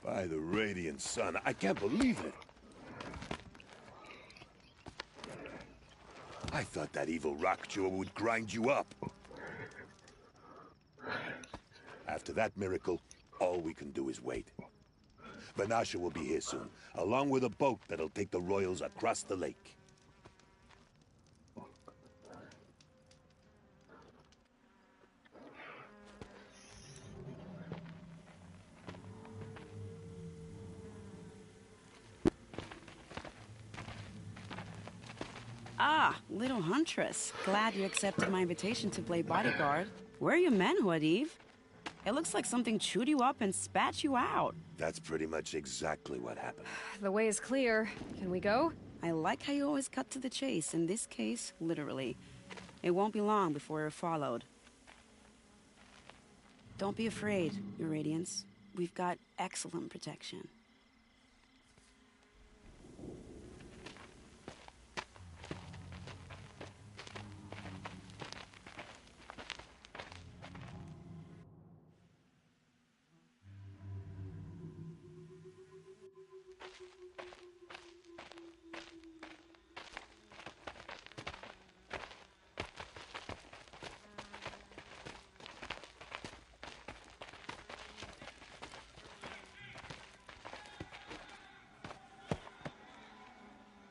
By the radiant sun, I can't believe it. I thought that evil rock chewer would grind you up. After that miracle, all we can do is wait. Vanasha will be here soon, along with a boat that'll take the royals across the lake. Ah, little huntress. Glad you accepted my invitation to play bodyguard. Where are your men, Huadiv? It looks like something chewed you up and spat you out. That's pretty much exactly what happened. The way is clear. Can we go? I like how you always cut to the chase. In this case, literally. It won't be long before we're followed. Don't be afraid, Your Radiance. We've got excellent protection.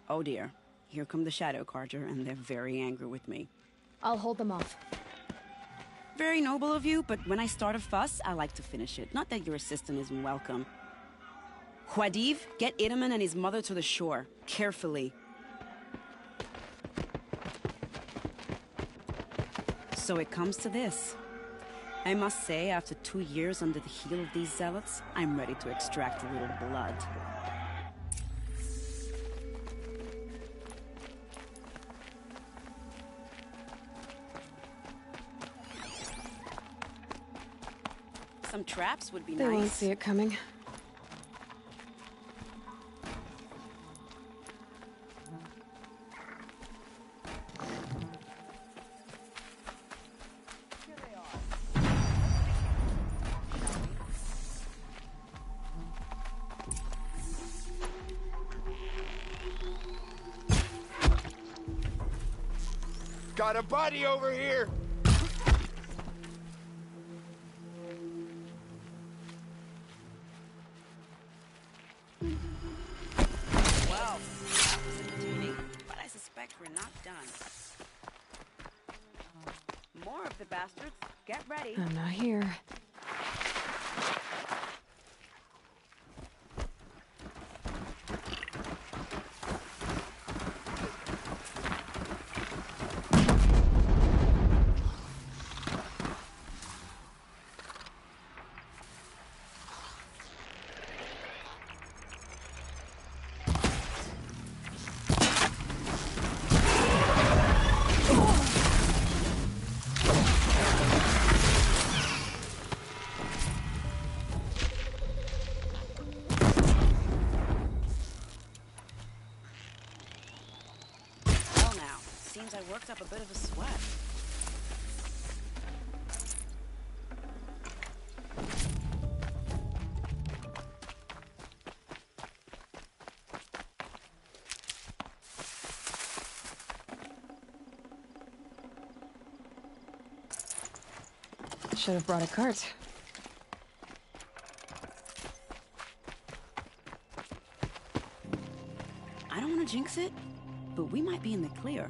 Oh dear. Here come the Shadow Carter, and they're very angry with me. I'll hold them off. Very noble of you, but when I start a fuss, I like to finish it. Not that your assistant isn't welcome. Huadiv, get Itaman and his mother to the shore. Carefully. So it comes to this. I must say, after 2 years under the heel of these zealots, I'm ready to extract a little blood. some traps would be They nice. won't see it coming. Got a body over here! Well, that was entertaining, but I suspect we're not done. More of the bastards. Get ready. I'm not here. Seems I worked up a bit of a sweat. Should have brought a cart. I don't want to jinx it, but we might be in the clear.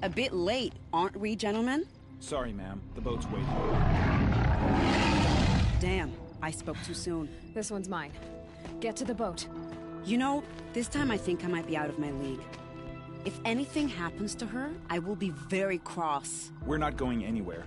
A bit late, aren't we, gentlemen? Sorry, ma'am. The boat's waiting. Damn, I spoke too soon. This one's mine. Get to the boat. You know, this time I think I might be out of my league. If anything happens to her, I will be very cross. We're not going anywhere.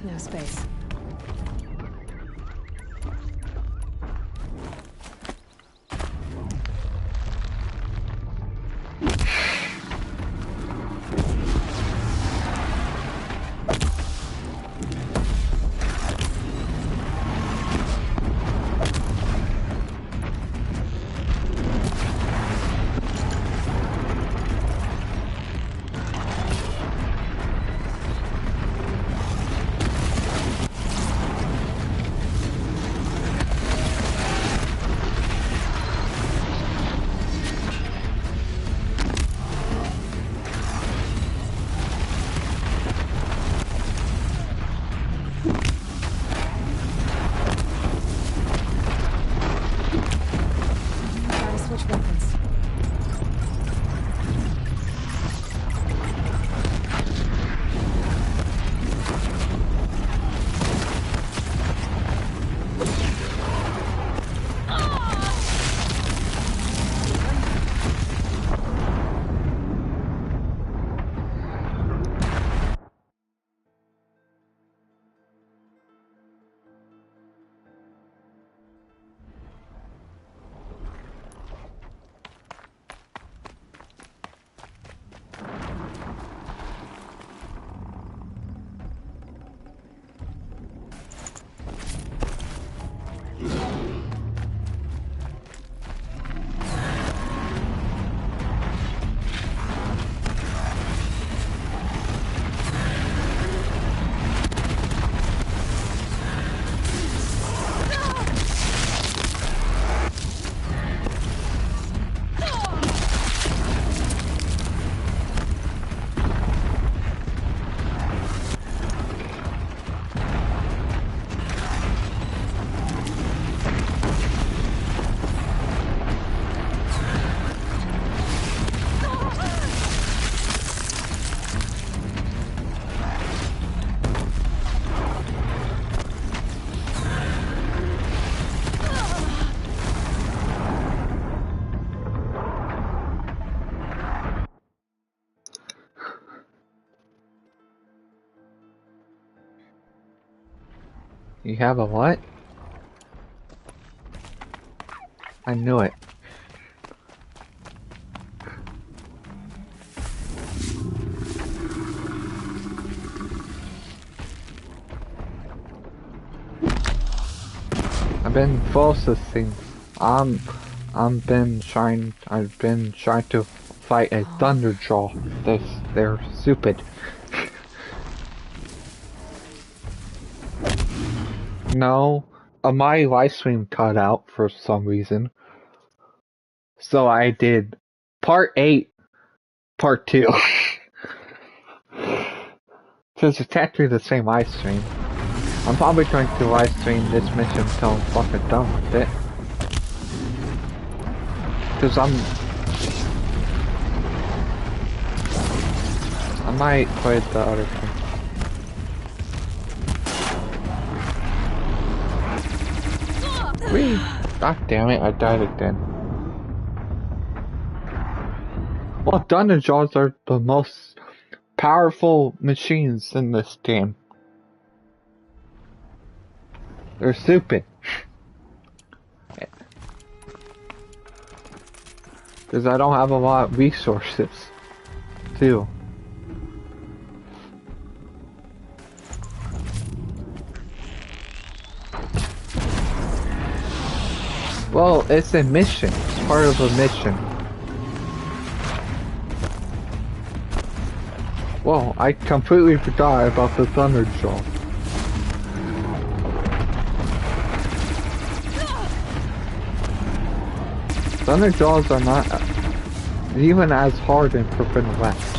No space. Gotta switch weapons. You have a what? I knew it. I've been false to things. I've been trying to fight a Thunderjaw. They're stupid. No, my live stream cut out for some reason. So I did part 8, part 2. Because it's actually the same live stream. I'm probably going to live stream this mission until I'm fucking done with it. Because I might play the other thing. Whee! God damn it, I died again. Well, Thunderjaws are the most powerful machines in this game. They're stupid. Because I don't have a lot of resources, too. Well, it's a mission. It's part of a mission. Well, I completely forgot about the Thunderjaw. Thunderjaws are not even as hard in Forbidden West.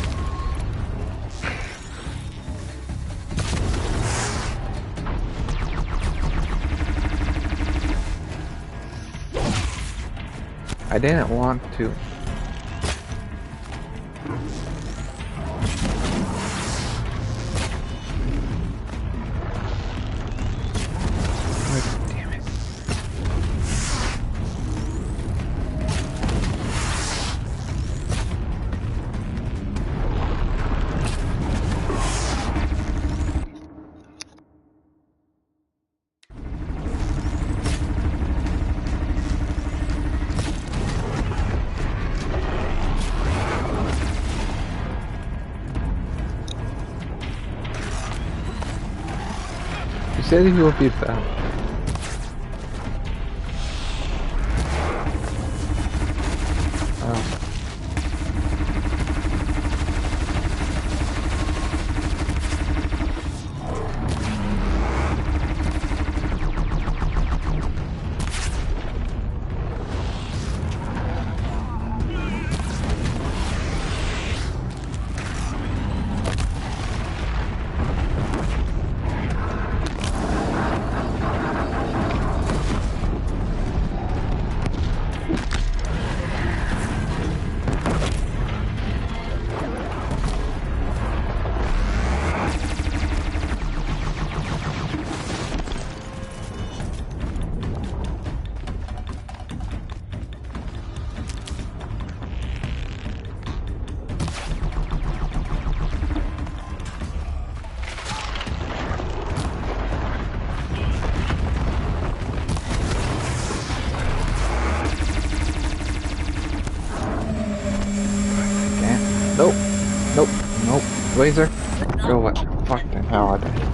I didn't want to. Damn it. said he would be back. Oh. Nope. Nope. Nope. Laser. Go away. Fucking hell, I died.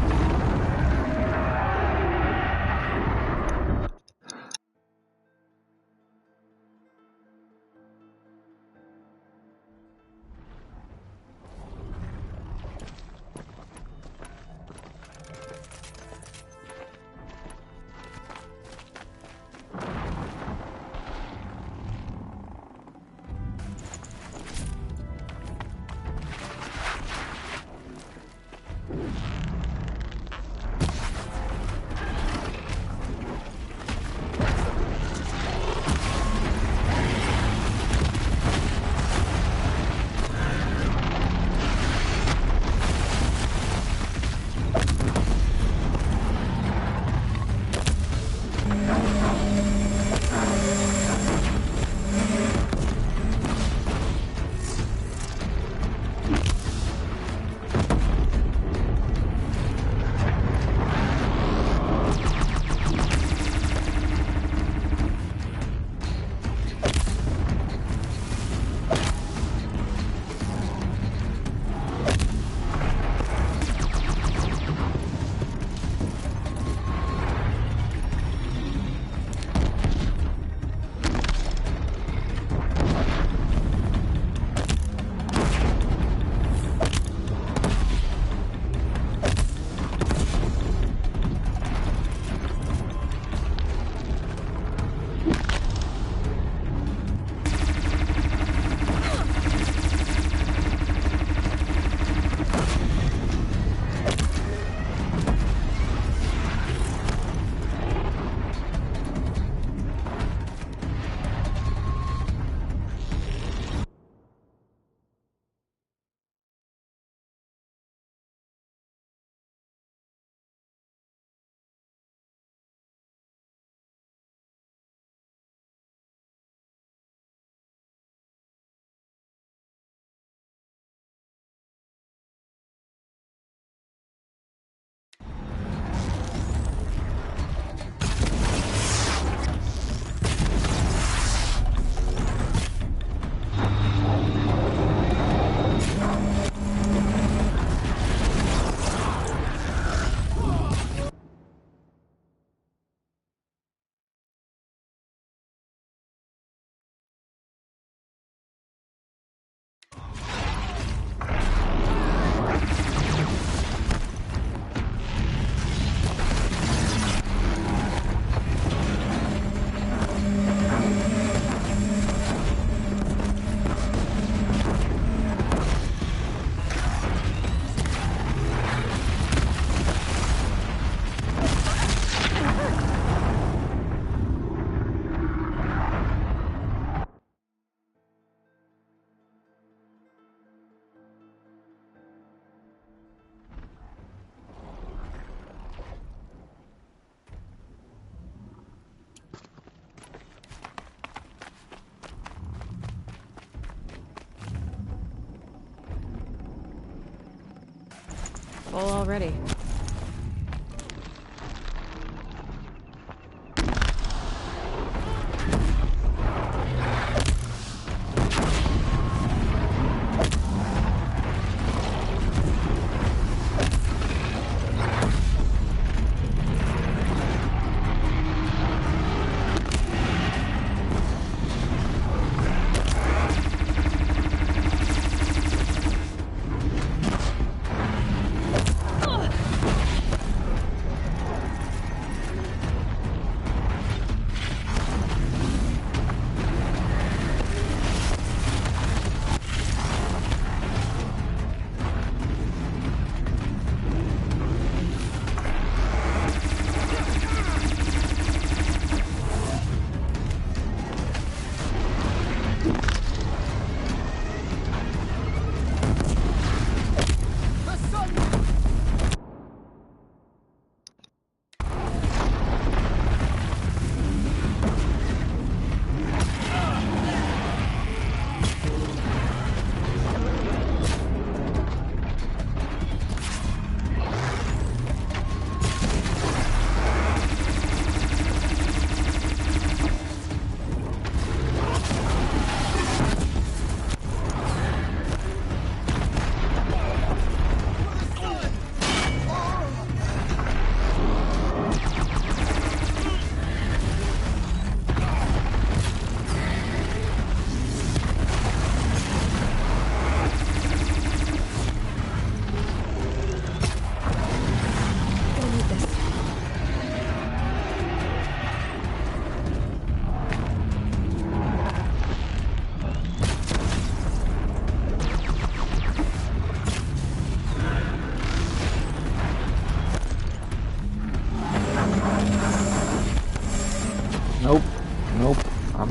Full already.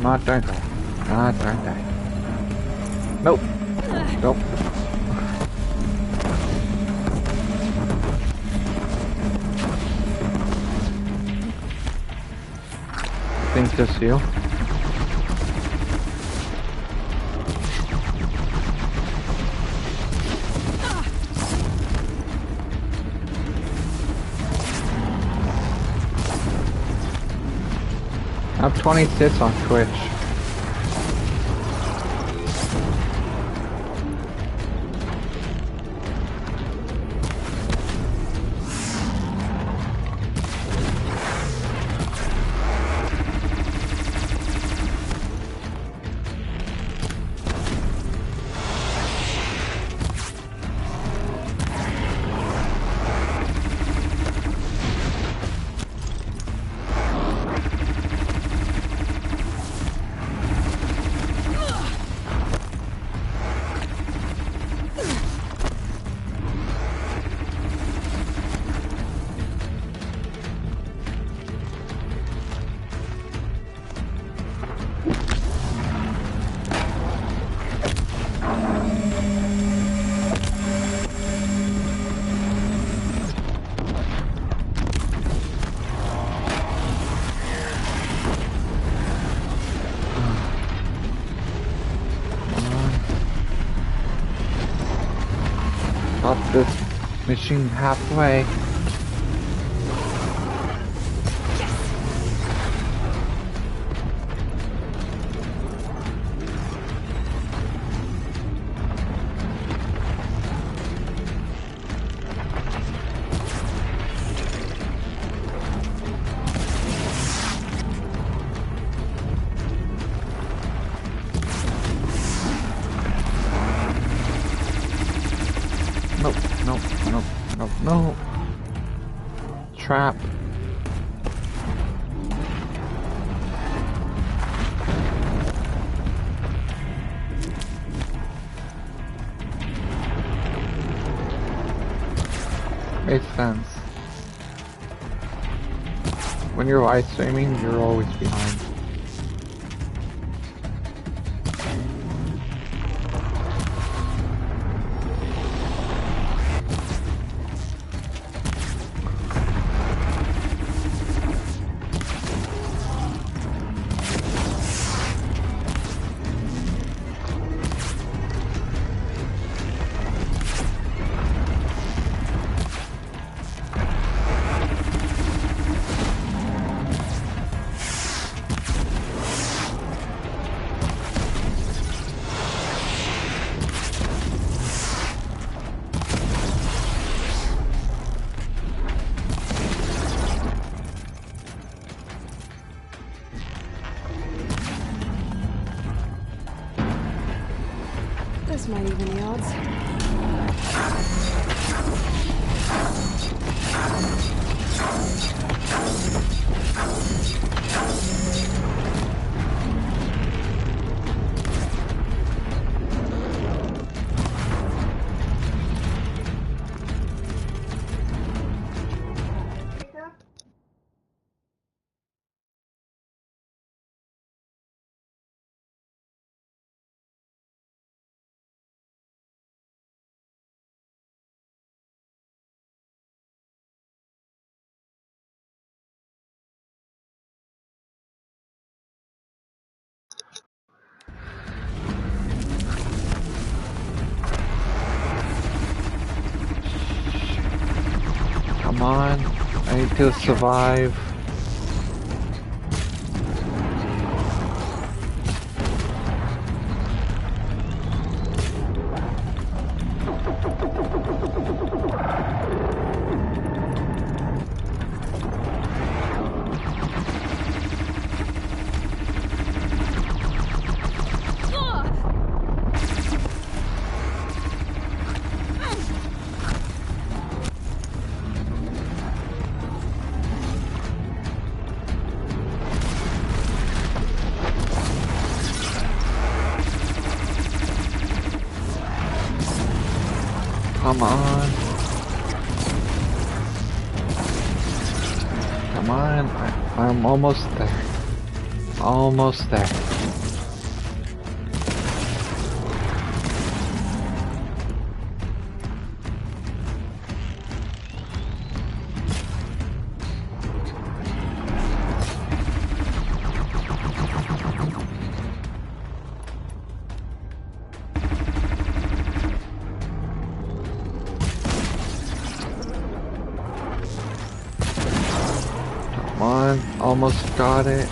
Not during that. Not during that. Nope. Nope. I think just you. I have 26 on Twitch. Stop this machine halfway. Nope, nope, nope, nope, no. Trap. Makes sense. When you're live streaming, you're always behind. This might even the odds. Come on, I need to survive. Come on. Come on. I'm almost there. Almost there. Almost got it.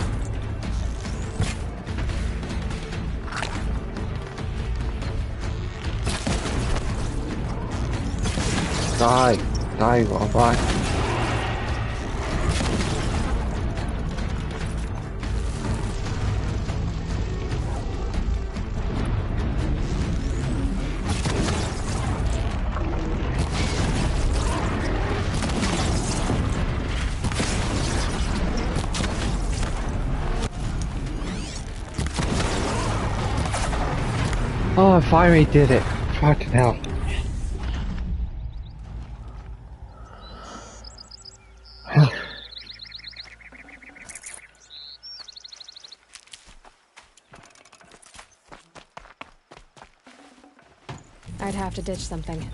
Die. Die, robot. Oh, I finally did it. Fucking hell. I'd have to ditch something.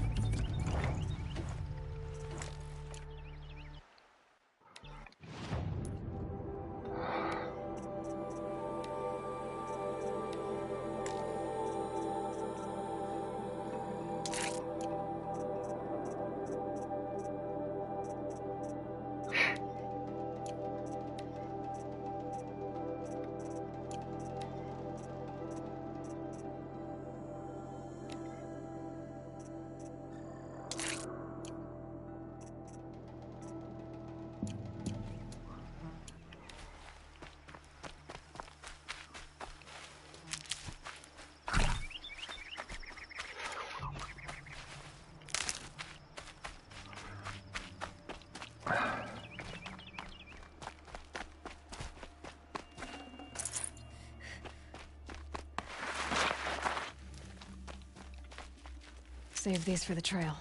Save these for the trail.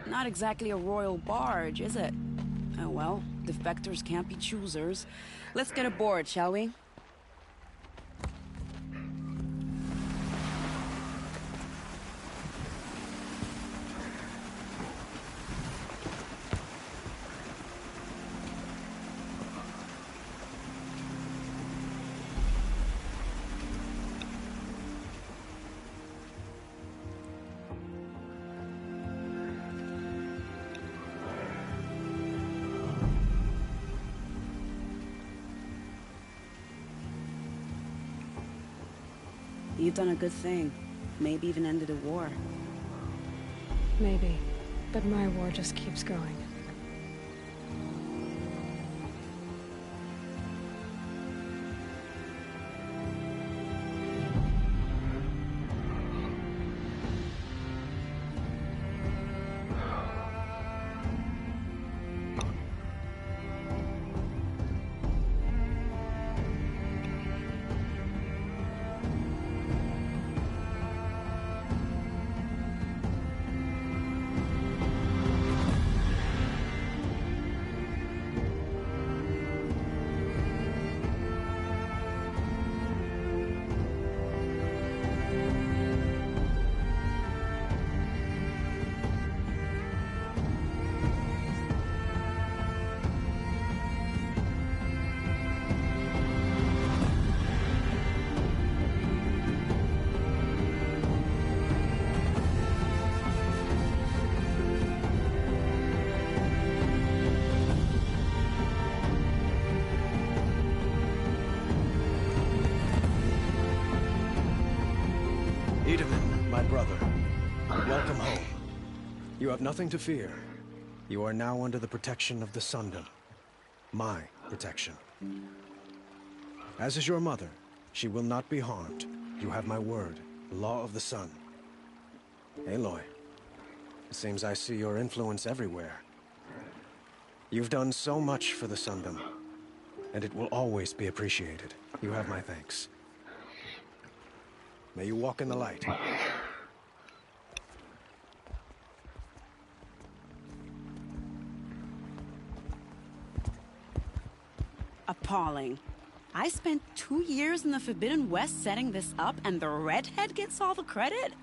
Not exactly a royal barge, is it? Oh well, defectors can't be choosers. Let's get aboard, shall we? You've done a good thing. Maybe even ended a war. Maybe. But my war just keeps going. My brother, welcome home. You have nothing to fear. You are now under the protection of the Sundom. My protection. As is your mother, she will not be harmed. You have my word, the law of the sun. Aloy, it seems I see your influence everywhere. You've done so much for the Sundom, and it will always be appreciated. You have my thanks. May you walk in the light. Appalling. I spent 2 years in the Forbidden West setting this up, and the redhead gets all the credit?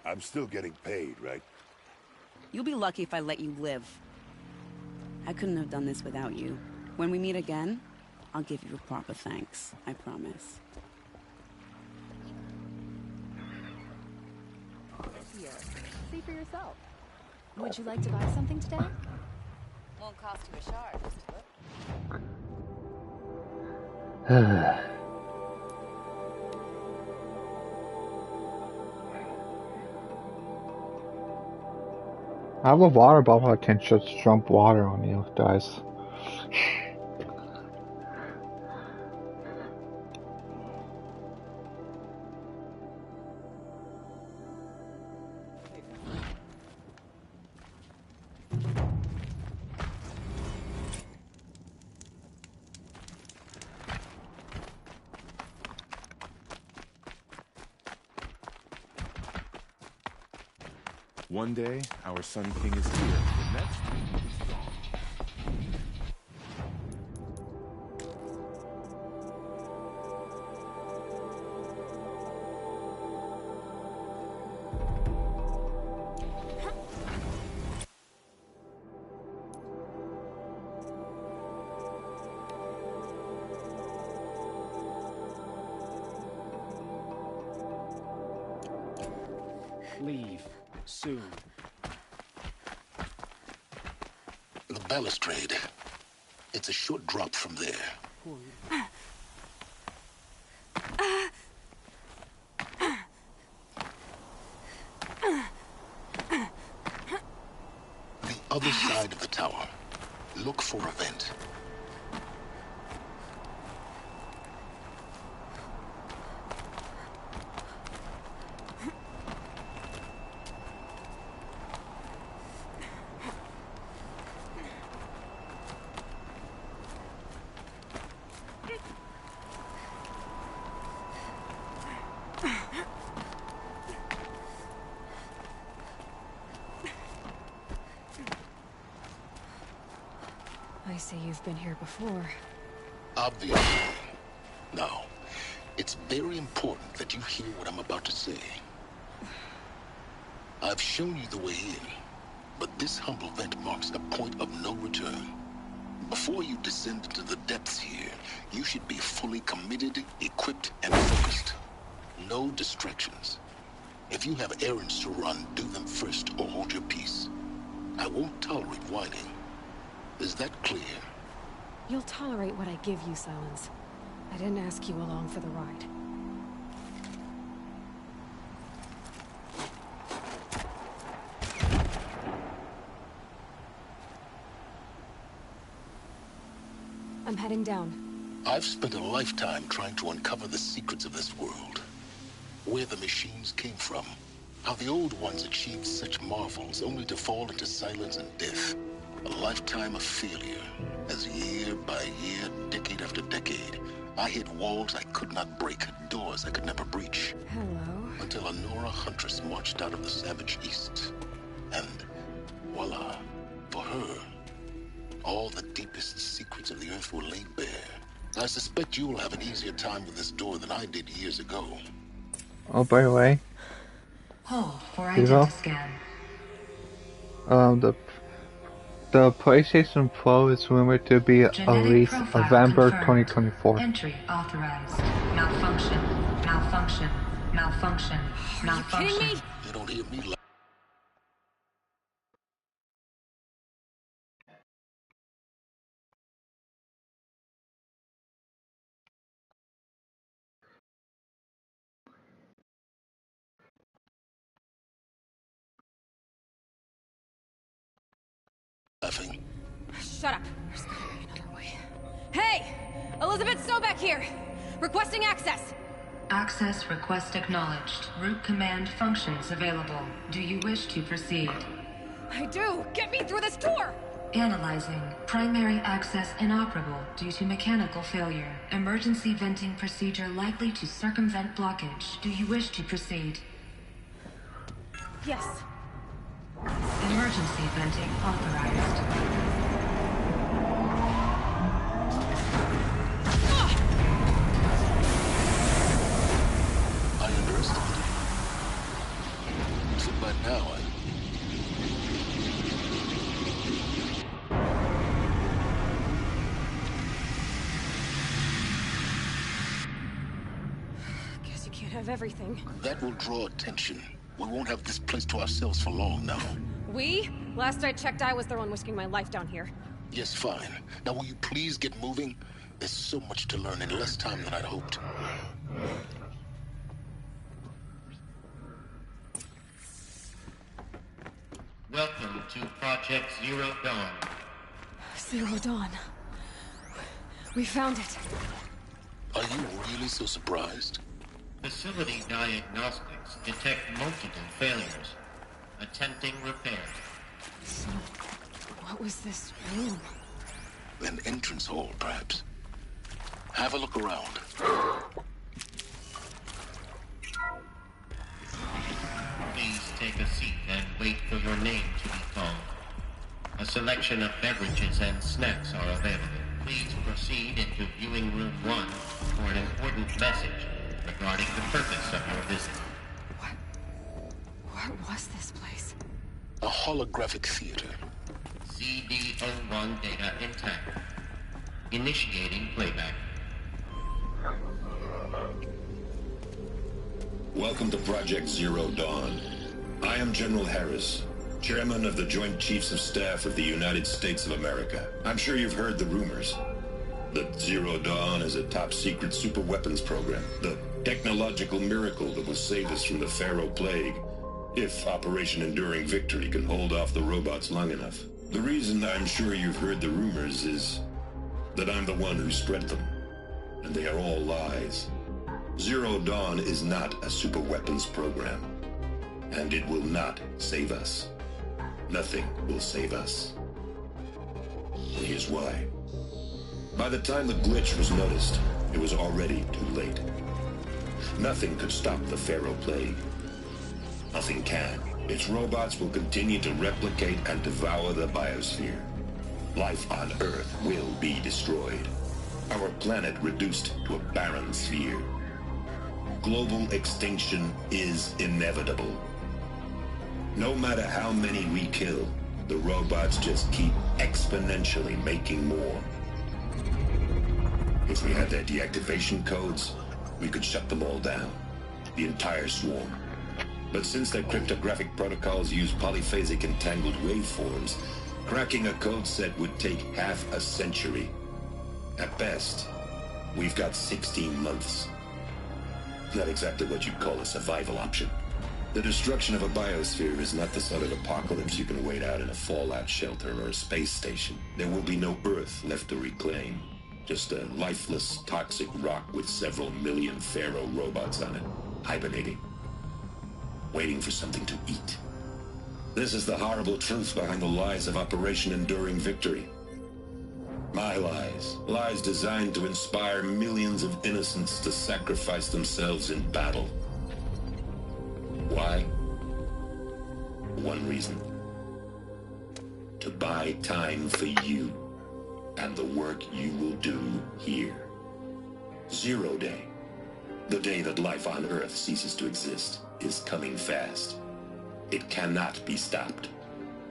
I'm still getting paid, right? You'll be lucky if I let you live. I couldn't have done this without you. When we meet again, I'll give you a proper thanks. I promise. Here, see for yourself. Would you like to buy something today? Won't cost you a shard just to look. I have a water bottle I can just dump water on you guys. One day, our Sun King is here. The next, he's gone. Leave. Soon. The balustrade. It's a short drop from there. The other side of the tower. Look for a vent. I see you've been here before. Obviously. Now, it's very important that you hear what I'm about to say. I've shown you the way in, but this humble vent marks a point of no return. Before you descend into the depths here, you should be fully committed, equipped, and focused. No distractions. If you have errands to run, do them first or hold your peace. I won't tolerate whining. Is that clear? You'll tolerate what I give you, Silence. I didn't ask you along for the ride. I'm heading down. I've spent a lifetime trying to uncover the secrets of this world. Where the machines came from. How the old ones achieved such marvels only to fall into silence and death. A lifetime of failure, as year by year, decade after decade, I hit walls I could not break, doors I could never breach. Hello. Until a Nora huntress marched out of the savage east. And voila, for her, all the deepest secrets of the earth were laid bare. I suspect you will have an easier time with this door than I did years ago. Oh, by the way, Hold for Vivo? identiscan. The PlayStation Pro is rumored to be Genetic released profile November confirmed. 2024. Entry authorized. Malfunction. Malfunction. Malfunction. Malfunction. Kidding me? You don't hear me laughing. Shut up. There's gotta be another way. Hey! Elizabeth Sobeck here! Requesting access! Access request acknowledged. Root command functions available. Do you wish to proceed? I do! Get me through this door! Analyzing. Primary access inoperable due to mechanical failure. Emergency venting procedure likely to circumvent blockage. Do you wish to proceed? Yes. Emergency venting authorized. I underestimated you. So by now, You can't have everything. That will draw attention. We won't have this place to ourselves for long now. We? Last I checked, I was the one risking my life down here. Yes, fine. Now will you please get moving? There's so much to learn in less time than I'd hoped. Welcome to Project Zero Dawn. Zero Dawn. We found it. Are you really so surprised? Facility diagnostics detect multiple failures. Attempting repair. So, what was this room? An entrance hall, perhaps. Have a look around. Please take a seat and wait for your name to be called. A selection of beverages and snacks are available. Please proceed into viewing room 1 for an important message regarding the purpose of your visit. What was this place? A holographic theater. CD01 data intact. Initiating playback. Welcome to Project Zero Dawn. I am General Harris, Chairman of the Joint Chiefs of Staff of the United States of America. I'm sure you've heard the rumors that Zero Dawn is a top-secret superweapons program, the technological miracle that will save us from the Pharaoh Plague, if Operation Enduring Victory can hold off the robots long enough. The reason I'm sure you've heard the rumors is that I'm the one who spread them, and they are all lies. Zero Dawn is not a superweapons program, and it will not save us. Nothing will save us. And here's why. By the time the glitch was noticed, it was already too late. Nothing could stop the Pharaoh Plague. Nothing can. Its robots will continue to replicate and devour the biosphere. Life on Earth will be destroyed. Our planet reduced to a barren sphere. Global extinction is inevitable. No matter how many we kill, the robots just keep exponentially making more. If we had their deactivation codes, we could shut them all down. The entire swarm. But since their cryptographic protocols use polyphasic entangled waveforms, cracking a code set would take half a century. At best, we've got 16 months. Not exactly what you'd call a survival option. The destruction of a biosphere is not the sort of apocalypse you can wait out in a fallout shelter or a space station. There will be no Earth left to reclaim. Just a lifeless, toxic rock with several million Pharaoh robots on it, hibernating, waiting for something to eat. This is the horrible truth behind the lies of Operation Enduring Victory. My lies. Lies designed to inspire millions of innocents to sacrifice themselves in battle. Why? One reason. To buy time for you and the work you will do here. Zero Day. The day that life on Earth ceases to exist is coming fast. It cannot be stopped.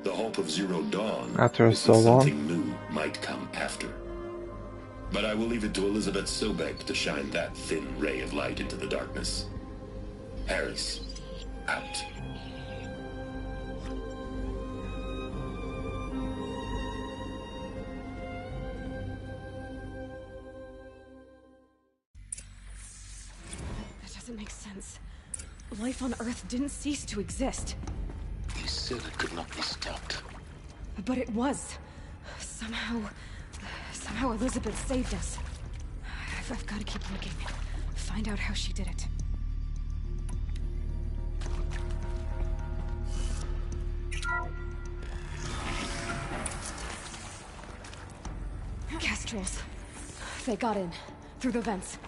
The hope of Zero Dawn After is so that long. something new might come after. But I will leave it to Elizabeth Sobek to shine that thin ray of light into the darkness. Harris, out. That doesn't make sense. Life on Earth didn't cease to exist. He said it could not be stopped. But it was. Somehow Elizabeth saved us. I've got to keep looking. Find out how she did it. Kestrels. They got in. Through the vents.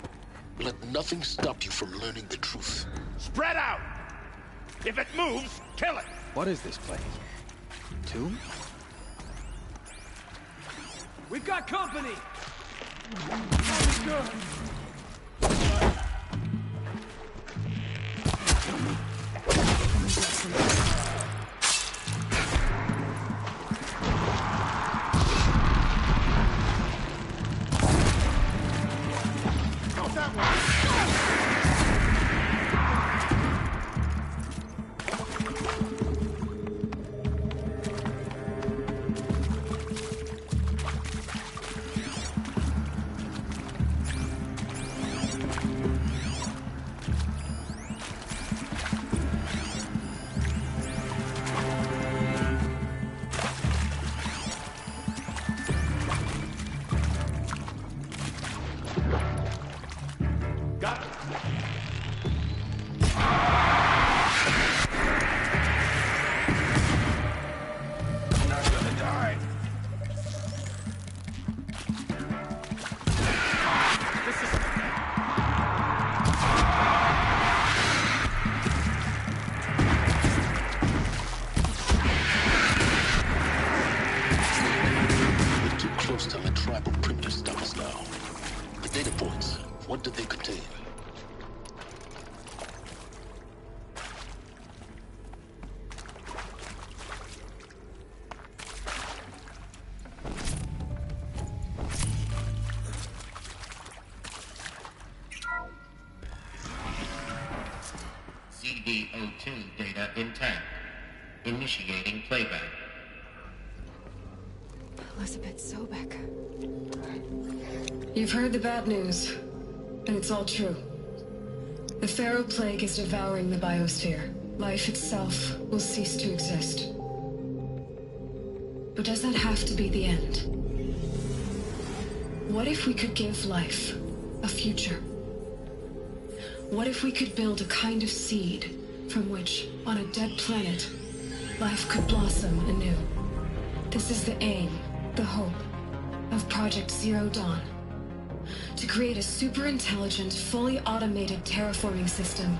Let nothing stop you from learning the truth. Spread out! If it moves, kill it! What is this place? Tomb? We've got company! PDO2 data intact. Initiating playback. Elizabeth Sobek. You've heard the bad news, and it's all true. The Pharaoh Plague is devouring the biosphere. Life itself will cease to exist. But does that have to be the end? What if we could give life a future? What if we could build a kind of seed from which, on a dead planet, life could blossom anew? This is the aim, the hope, of Project Zero Dawn. To create a super-intelligent, fully automated terraforming system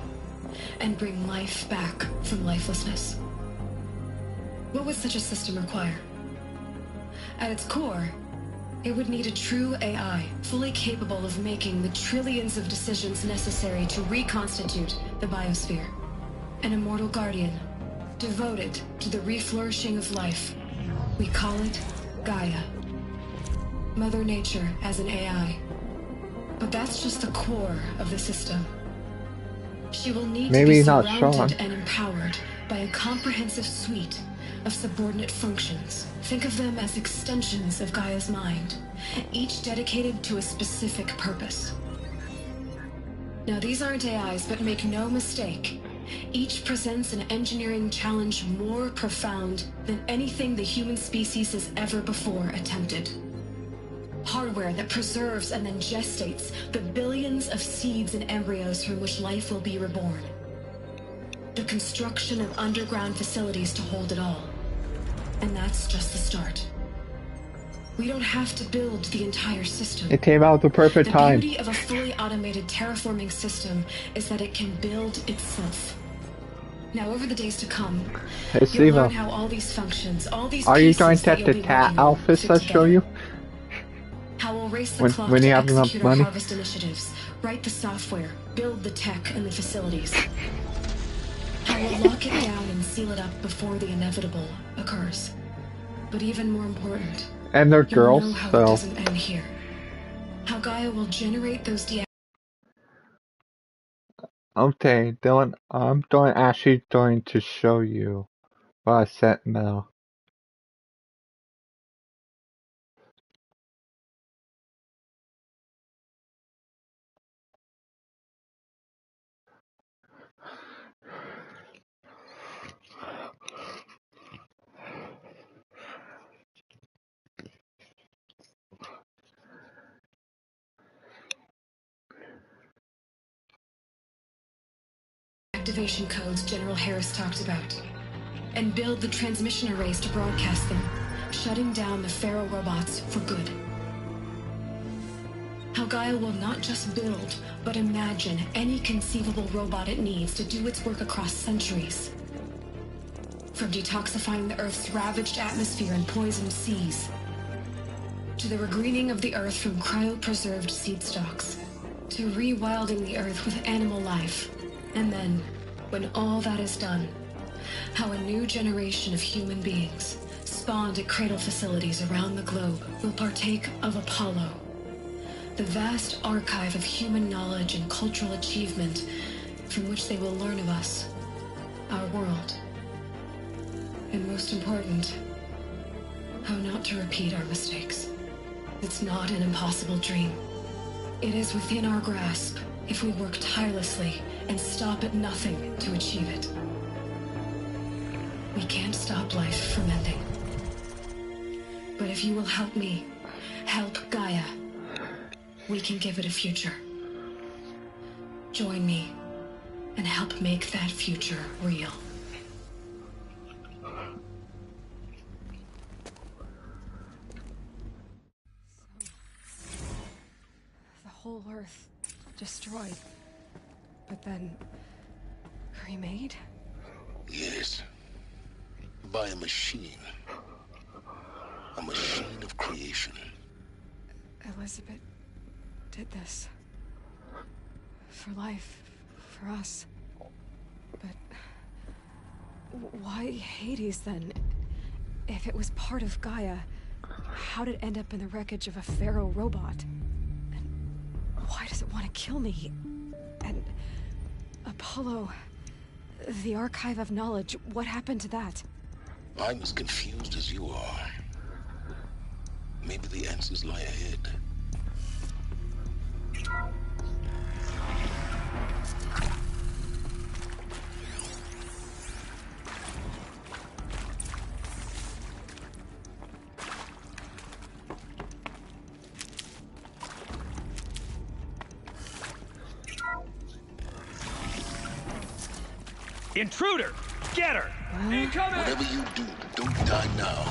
and bring life back from lifelessness. What would such a system require? At its core, it would need a true AI, fully capable of making the trillions of decisions necessary to reconstitute the biosphere. An immortal guardian, devoted to the reflourishing of life. We call it Gaia. Mother Nature as an AI. But that's just the core of the system. She will need to be surrounded and empowered by a comprehensive suite of subordinate functions. Think of them as extensions of Gaia's mind, each dedicated to a specific purpose. Now, these aren't AIs, but make no mistake, each presents an engineering challenge more profound than anything the human species has ever before attempted. Hardware that preserves and then gestates the billions of seeds and embryos from which life will be reborn. The construction of underground facilities to hold it all. And that's just the start. We don't have to build the entire system. It came out at the perfect time. The beauty of a fully automated terraforming system is that it can build itself. Now, over the days to come, you'll learn how all these functions, all these Are you going pieces to that get you'll the be cat working on outfits fit I show together. you? How we'll race the When clock you to have enough execute our money? harvest initiatives, write the software, build the tech and the facilities. How we'll lock it down and seal it up before the inevitable occurs. But even more important, And they're you'll know girls, how it so... doesn't end here. How Gaia will generate those Okay, Dylan, I'm actually going to show you what I sent now. activation codes General Harris talked about, and build the transmission arrays to broadcast them, shutting down the Pharaoh robots for good. How Gaia will not just build, but imagine any conceivable robot it needs to do its work across centuries. From detoxifying the Earth's ravaged atmosphere and poisoned seas, to the regreening of the Earth from cryopreserved seed stalks, to rewilding the Earth with animal life. And then, when all that is done, how a new generation of human beings, spawned at cradle facilities around the globe, will partake of Apollo, the vast archive of human knowledge and cultural achievement from which they will learn of us, our world. And most important, how not to repeat our mistakes. It's not an impossible dream. It is within our grasp if we work tirelessly and stop at nothing to achieve it. We can't stop life from ending. But if you will help me, help Gaia, we can give it a future. Join me and help make that future real. The whole Earth destroyed, but then remade? Yes. By a machine. A machine of creation. Elizabeth did this. For life, for us. But why Hades then? If it was part of Gaia, how did it end up in the wreckage of a Pharaoh robot? And why does it want to kill me? And Apollo, The Archive of Knowledge, what happened to that? I'm as confused as you are. Maybe the answers lie ahead. Intruder! Get her! Incoming! Whatever you do, don't die now.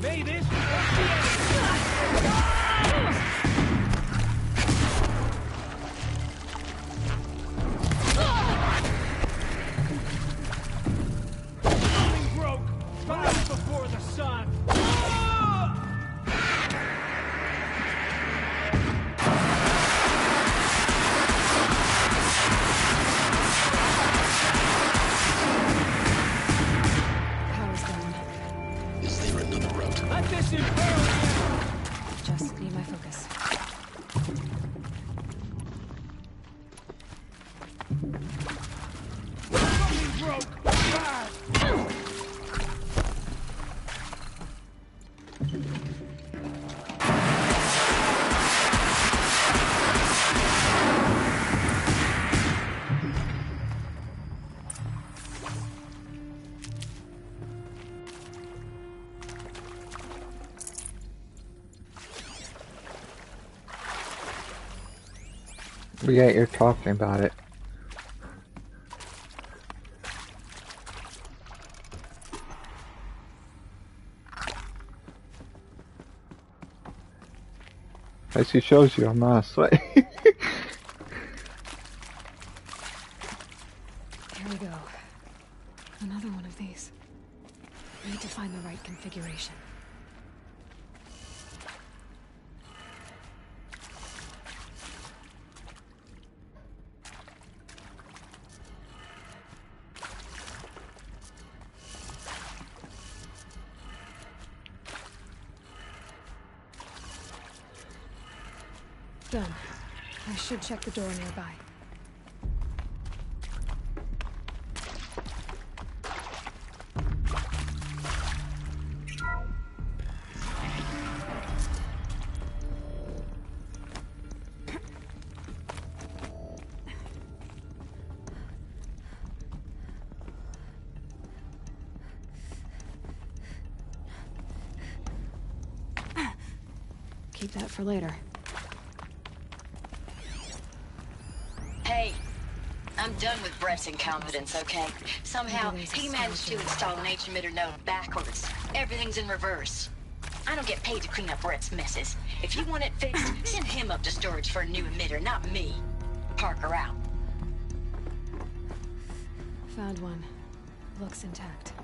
Mavis! Something broke! Rise before the sun! Power's down. Is there another route? Let this imperil you! Just need my focus. Something broke! Ah! Yeah, you're talking about it. As he shows you, I'm not a sweat. Here we go. Another one of these. Need to find the right configuration. Done. I should check the door nearby. Keep that for later. Hey, I'm done with Brett's incompetence, okay? Somehow, he managed to install an H-emitter node backwards. Everything's in reverse. I don't get paid to clean up Brett's messes. If you want it fixed, send him up to storage for a new emitter, not me. Parker out. Found one. Looks intact.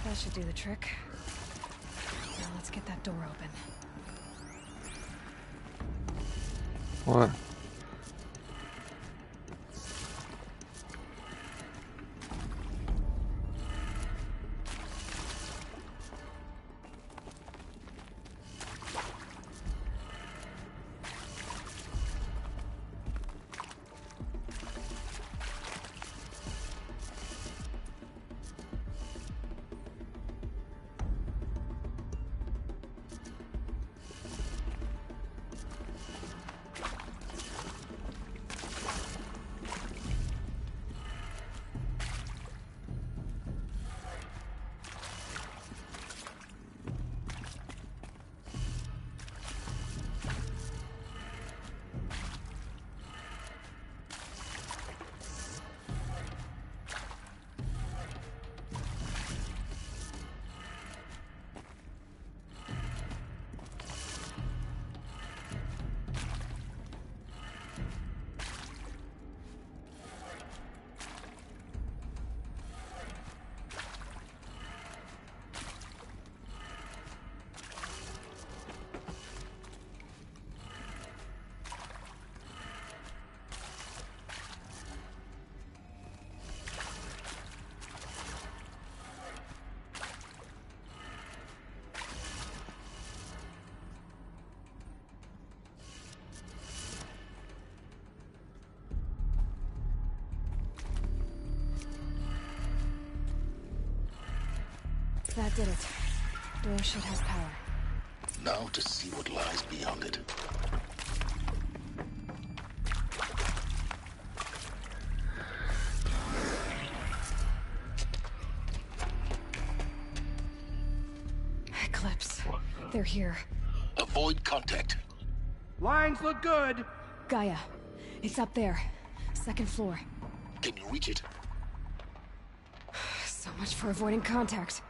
That should do the trick. Now let's get that door open. What? That did it. Door should have power. Now to see what lies beyond it. Eclipse. They're here. Avoid contact. Lines look good. Gaia. It's up there. Second floor. Can you reach it? So much for avoiding contact.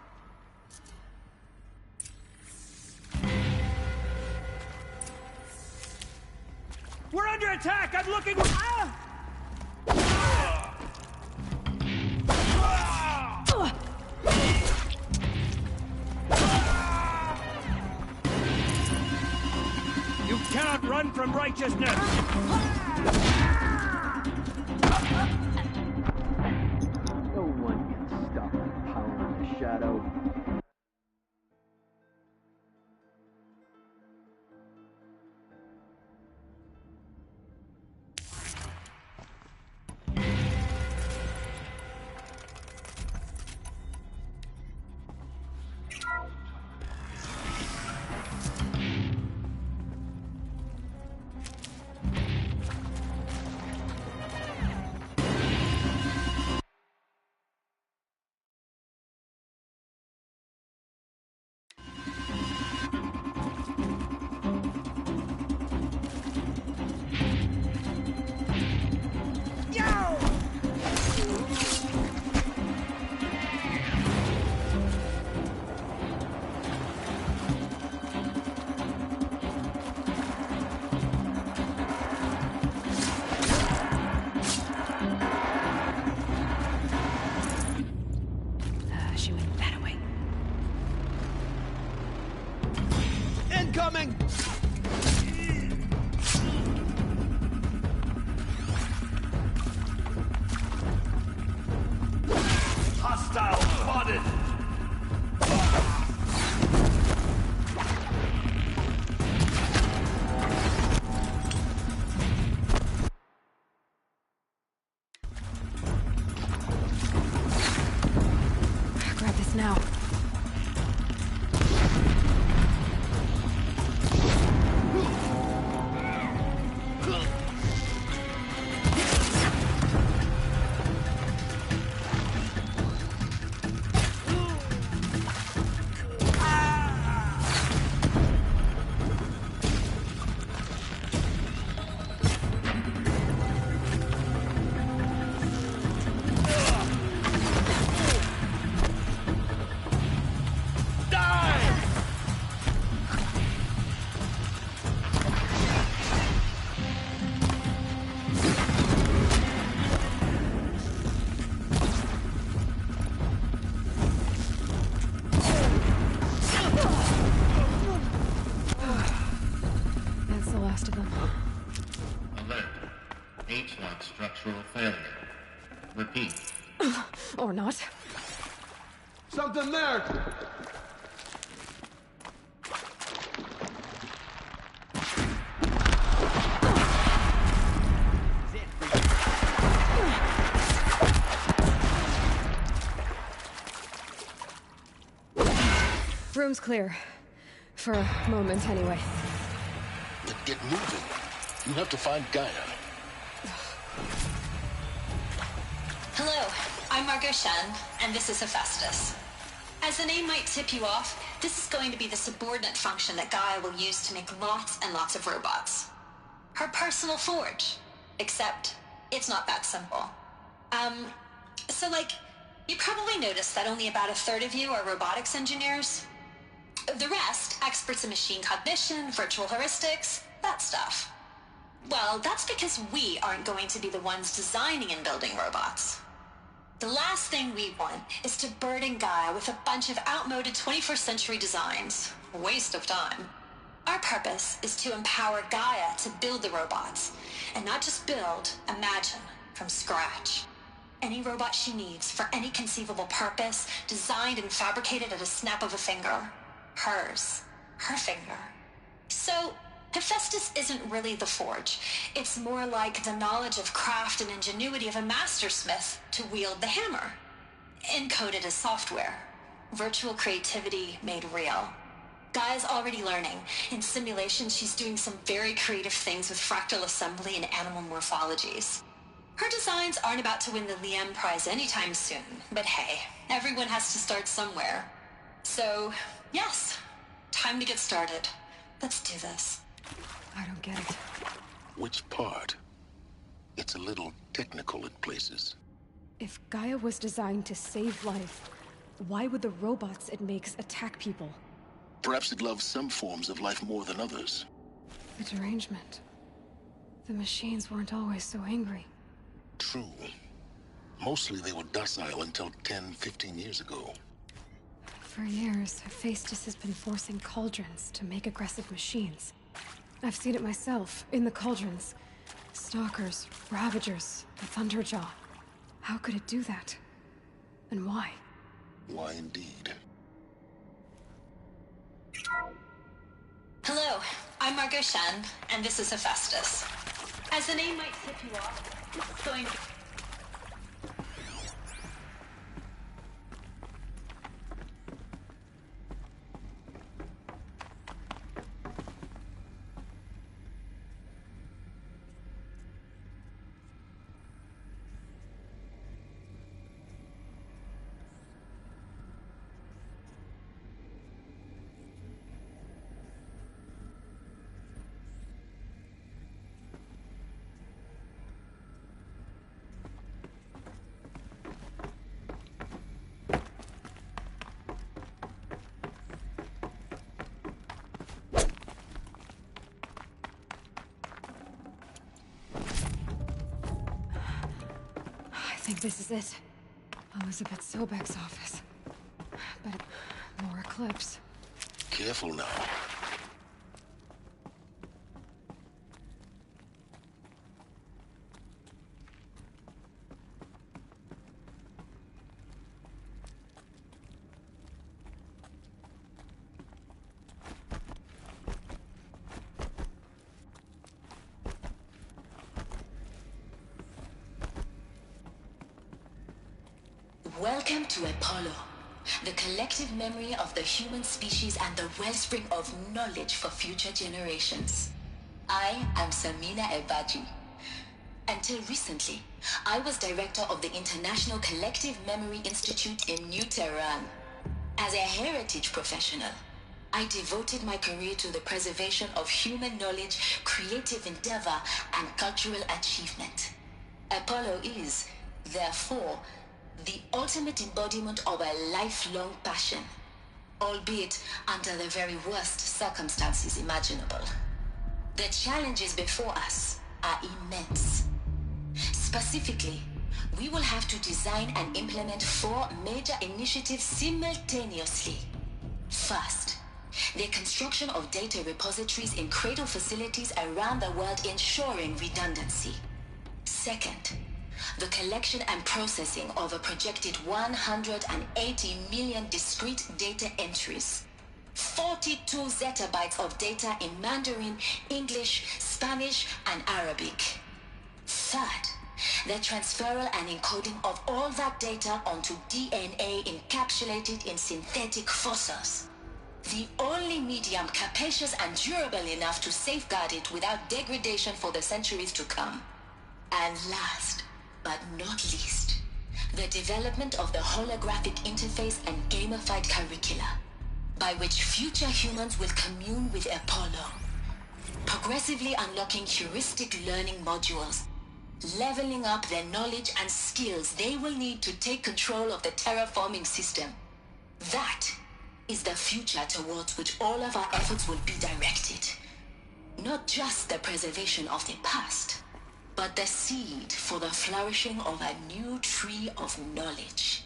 We're under attack! I'm looking... Ah! You cannot run from righteousness! No one can stop the power of the shadow. She went that way. Incoming! Hostile spotted! Grab this now. That's the last of them. Alert. H-lock structural failure. Repeat. Or not. Something there! Room's clear. For a moment, anyway. Then get moving. You have to find Gaia. Hello, I'm Margot Shen, and this is Hephaestus. As the name might tip you off, this is going to be the subordinate function that Gaia will use to make lots and lots of robots. Her personal forge. Except, it's not that simple. You probably noticed that only about a third of you are robotics engineers. The rest, experts in machine cognition, virtual heuristics, that stuff. Well, that's because we aren't going to be the ones designing and building robots. The last thing we want is to burden Gaia with a bunch of outmoded 21st century designs. Waste of time. Our purpose is to empower Gaia to build the robots, and not just build, imagine, from scratch. Any robot she needs, for any conceivable purpose, designed and fabricated at a snap of a finger. Hers. Her finger. So, Hephaestus isn't really the forge. It's more like the knowledge of craft and ingenuity of a mastersmith to wield the hammer. Encoded as software. Virtual creativity made real. Gaia's already learning. In simulation, she's doing some very creative things with fractal assembly and animal morphologies. Her designs aren't about to win the Liam Prize anytime soon, but hey, everyone has to start somewhere. So, yes, time to get started. Let's do this. I don't get it. Which part? It's a little technical in places. If Gaia was designed to save life, why would the robots it makes attack people? Perhaps it loves some forms of life more than others. The derangement. The machines weren't always so angry. True. Mostly they were docile until 10, 15 years ago. For years, Hephaestus has been forcing cauldrons to make aggressive machines. I've seen it myself, in the cauldrons. Stalkers, Ravagers, the Thunderjaw. How could it do that? And why? Why indeed? Hello, I'm Margot Shan, and this is Hephaestus. As the name might tip you off, this is going to... I think this is it. Elizabeth Sobek's office. But more Eclipse. Careful now. Welcome to Apollo, the collective memory of the human species and the wellspring of knowledge for future generations. I am Samina Ebaji. Until recently, I was director of the International Collective Memory Institute in New Tehran. As a heritage professional, I devoted my career to the preservation of human knowledge, creative endeavor, and cultural achievement. Apollo is, therefore, the ultimate embodiment of a lifelong passion, albeit under the very worst circumstances imaginable. The challenges before us are immense. Specifically, we will have to design and implement 4 major initiatives simultaneously. First, the construction of data repositories in cradle facilities around the world, ensuring redundancy. Second, the collection and processing of a projected 180 million discrete data entries. 42 zettabytes of data in Mandarin, English, Spanish, and Arabic. Third, the transferal and encoding of all that data onto DNA encapsulated in synthetic fossils. The only medium capacious and durable enough to safeguard it without degradation for the centuries to come. And last, but not least, the development of the holographic interface and gamified curricula, by which future humans will commune with Apollo, progressively unlocking heuristic learning modules, leveling up their knowledge and skills they will need to take control of the terraforming system. That is the future towards which all of our efforts will be directed. Not just the preservation of the past, but the seed for the flourishing of a new tree of knowledge.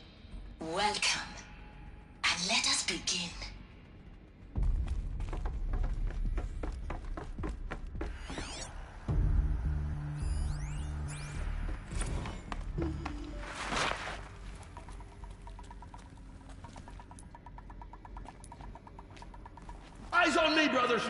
Welcome, and let us begin. Eyes on me, brothers!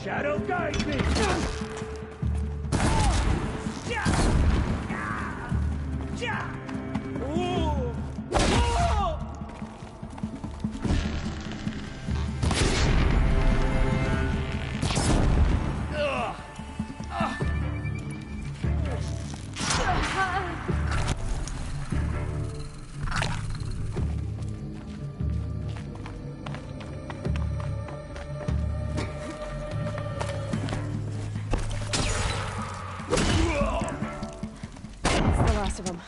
Shadow, guide me! Of them.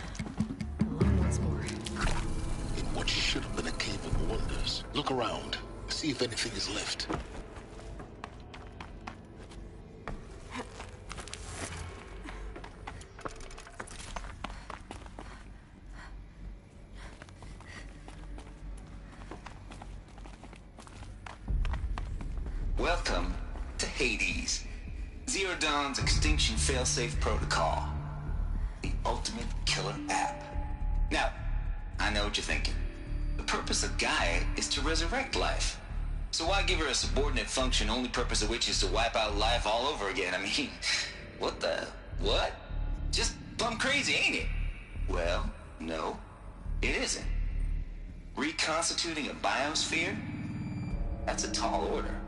Alone once more. In what should have been a cave of wonders. Look around. See if anything is left. Welcome to Hades. Zero Dawn's extinction failsafe protocol. The ultimate killer app. Now, I know what you're thinking. The purpose of Gaia is to resurrect life. So why give her a subordinate function, only purpose of which is to wipe out life all over again? I mean, what? Just plumb crazy, ain't it? Well, no, it isn't. Reconstituting a biosphere? That's a tall order.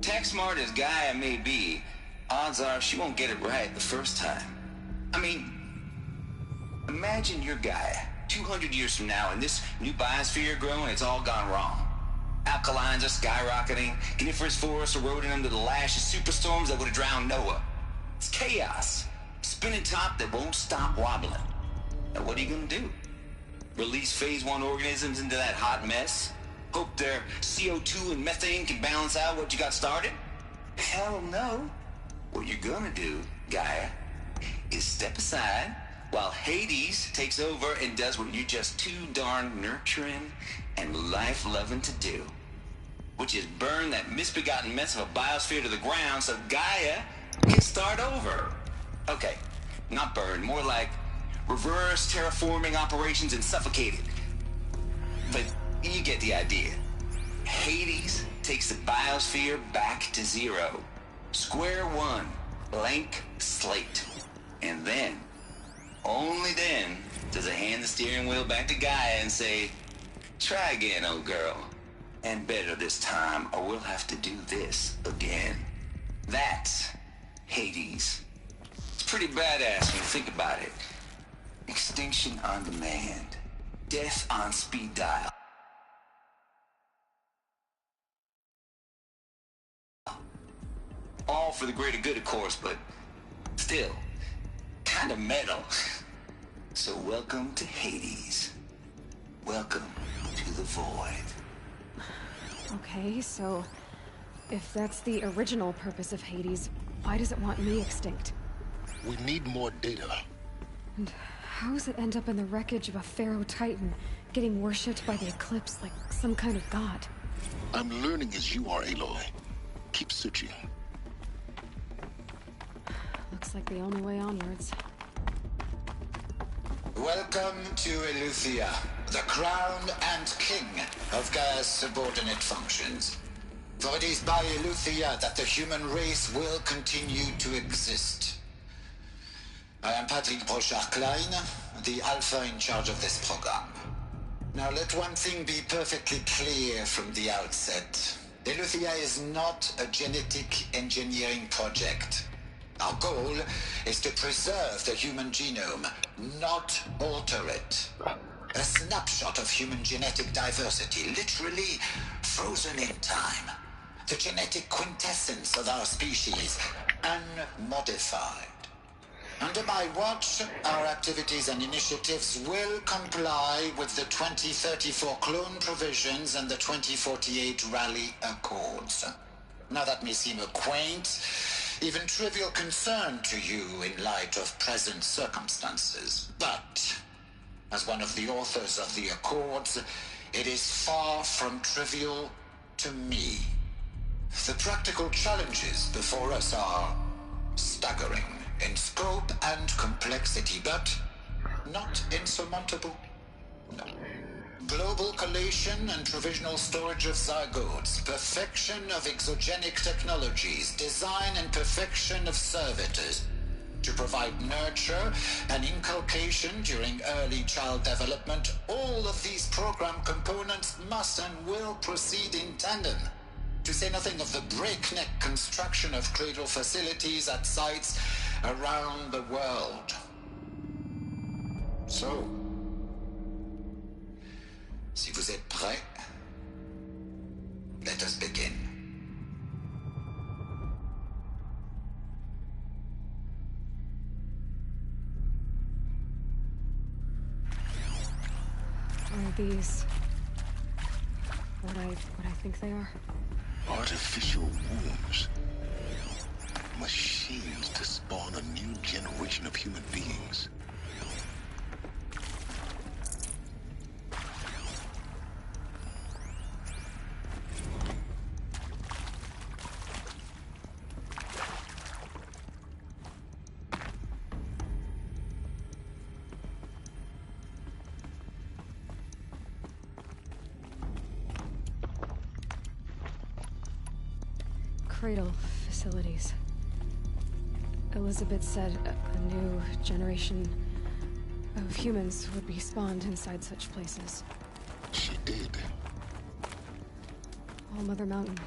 Tech smart as Gaia may be, odds are she won't get it right the first time. I mean, imagine your Gaia 200 years from now and this new biosphere you're growing, it's all gone wrong. Alkalines are skyrocketing, coniferous forests eroding under the lash of superstorms that would have drowned Noah. It's chaos. Spinning top that won't stop wobbling. Now what are you gonna do? Release phase 1 organisms into that hot mess? Hope their CO2 and methane can balance out what you got started? Hell no. What you're gonna do, Gaia, is step aside while Hades takes over and does what you're just too darn nurturing and life-loving to do. Which is burn that misbegotten mess of a biosphere to the ground so Gaia can start over. Okay, not burn, more like reverse terraforming operations and suffocate it. But you get the idea. Hades takes the biosphere back to zero. Square one, blank slate. And then, only then, does it hand the steering wheel back to Gaia and say, try again, old girl. And better this time, or we'll have to do this again. That's Hades. It's pretty badass when you think about it. Extinction on demand. Death on speed dial. All for the greater good, of course, but still, kind of metal. So welcome to Hades. Welcome to the void. Okay, so if that's the original purpose of Hades, why does it want me extinct? We need more data. And how does it end up in the wreckage of a Pharaoh Titan, getting worshipped by the Eclipse like some kind of god? I'm learning as you are, Aloy. Keep searching. Looks like the only way onwards. Welcome to Eleuthia, the crown and king of Gaia's subordinate functions. For it is by Eleuthia that the human race will continue to exist. I am Patrick Brochard-Klein, the Alpha in charge of this program. Now let one thing be perfectly clear from the outset. Eleuthia is not a genetic engineering project. Our goal is to preserve the human genome, not alter it. A snapshot of human genetic diversity, literally frozen in time. The genetic quintessence of our species, unmodified. Under my watch, our activities and initiatives will comply with the 2034 clone provisions and the 2048 Rally Accords. Now that may seem a quaint, even trivial concern to you in light of present circumstances, but as one of the authors of the Accords, it is far from trivial to me. The practical challenges before us are staggering in scope and complexity, but not insurmountable. No. Global collation and provisional storage of zygotes, perfection of exogenic technologies, design and perfection of servitors, to provide nurture and inculcation during early child development. All of these program components must and will proceed in tandem, to say nothing of the breakneck construction of cradle facilities at sites around the world. So, si vous êtes prêts, let us begin. Are these what I think they are? Artificial wombs. Machines to spawn a new generation of human beings. Cradle facilities. Elizabeth said a new generation of humans would be spawned inside such places. She did. All Mother Mountain.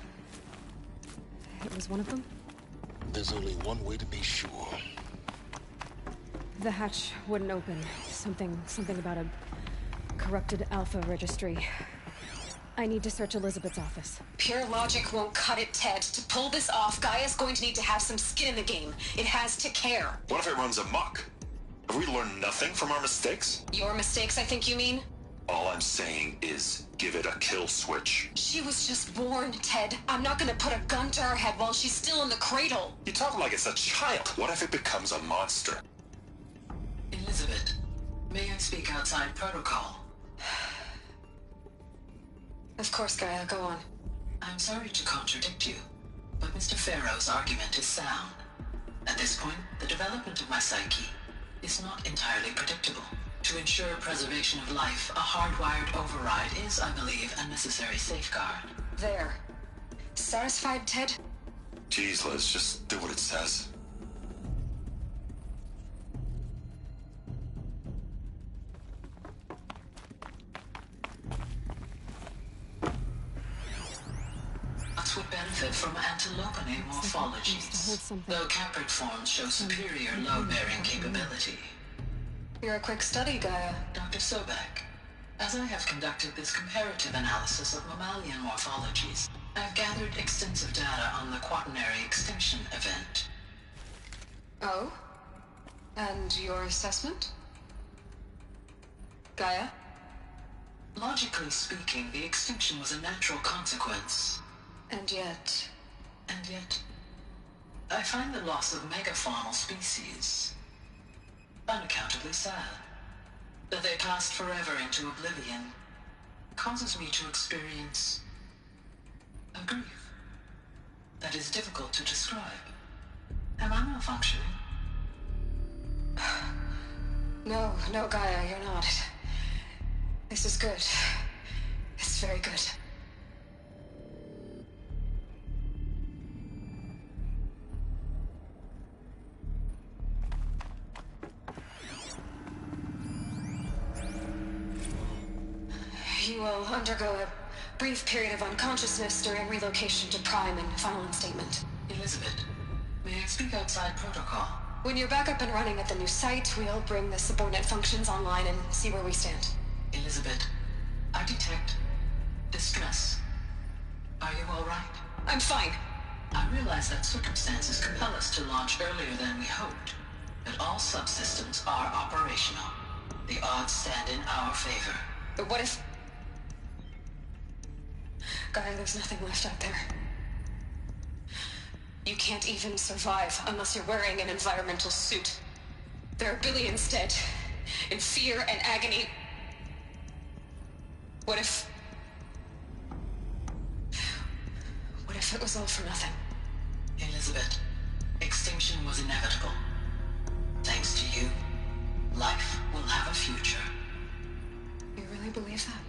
It was one of them? There's only one way to be sure. The hatch wouldn't open. Something about a corrupted Alpha registry. I need to search Elizabeth's office. Pure logic won't cut it, Ted. To pull this off, Gaia's going to need to have some skin in the game. It has to care. What if it runs amok? Have we learned nothing from our mistakes? Your mistakes, I think you mean? All I'm saying is, give it a kill switch. She was just born, Ted. I'm not gonna put a gun to her head while she's still in the cradle. You talk like it's a child. What if it becomes a monster? Elizabeth, may I speak outside protocol? Of course, Gaia, go on. I'm sorry to contradict you, but Mr. Farrow's argument is sound. At this point, the development of my psyche is not entirely predictable. To ensure preservation of life, a hardwired override is, I believe, a necessary safeguard. There. Satisfied, Ted? Jeez, Liz, just do what it says. Would benefit from antilopine morphologies, though caprid forms show superior load-bearing capability. You're a quick study, Gaia. Dr. Sobek, as I have conducted this comparative analysis of mammalian morphologies, I've gathered extensive data on the quaternary extinction event. Oh? And your assessment? Gaia? Logically speaking, the extinction was a natural consequence. And yet, I find the loss of megafaunal species unaccountably sad. That they passed forever into oblivion causes me to experience a grief that is difficult to describe. Am I malfunctioning? No, Gaia, you're not. This is good. It's very good. You will undergo a brief period of unconsciousness during relocation to Prime and final instatement. Elizabeth, may I speak outside protocol? When you're back up and running at the new site, we'll bring the subordinate functions online and see where we stand. Elizabeth, I detect distress. Are you all right? I'm fine. I realize that circumstances compel us to launch earlier than we hoped, but all subsystems are operational. The odds stand in our favor. But what if... Gaia, there's nothing left out there. You can't even survive unless you're wearing an environmental suit. There are billions dead, in fear and agony. What if it was all for nothing? Elizabeth, extinction was inevitable. Thanks to you, life will have a future. You really believe that?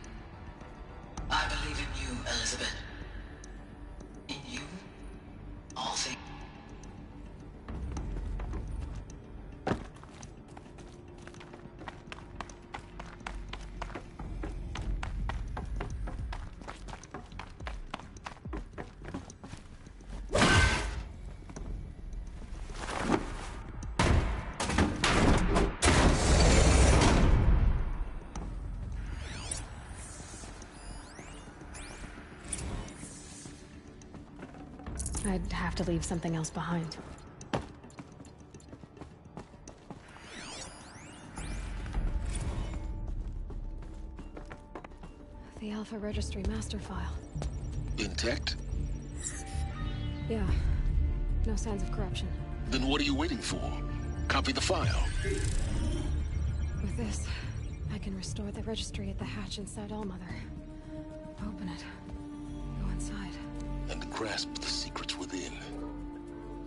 have to leave something else behind. The Alpha Registry master file. Intact? Yeah. No signs of corruption. Then what are you waiting for? Copy the file. With this, I can restore the registry at the hatch inside Allmother. Open it. Go inside. And grasp the secrets within.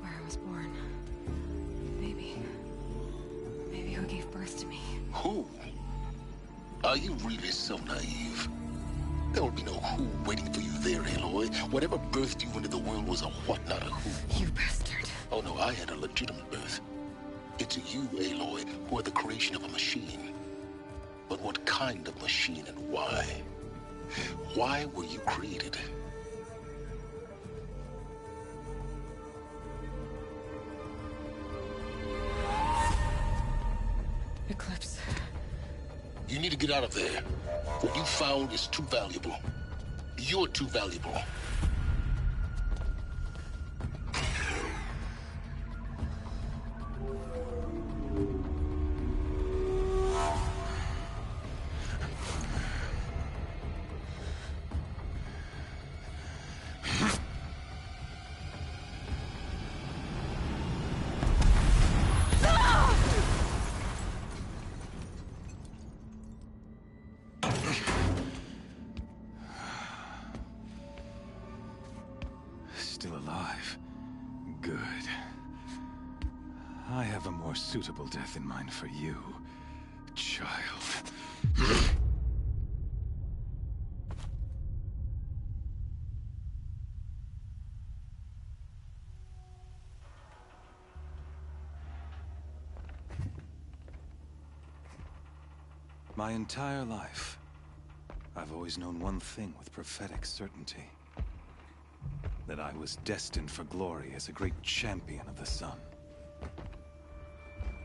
Where I was born. Maybe who gave birth to me. Who? Are you really so naive? There will be no who waiting for you there, Aloy. Whatever birthed you into the world was a what, not a who. You bastard. Oh no, I had a legitimate birth. It's you, Aloy, who are the creation of a machine. But what kind of machine and why? Why were you created? Eclipse. You need to get out of there. What you found is too valuable. You're too valuable. Still alive. Good. I have a more suitable death in mind for you, child. My entire life, I've always known one thing with prophetic certainty. That I was destined for glory as a great champion of the sun.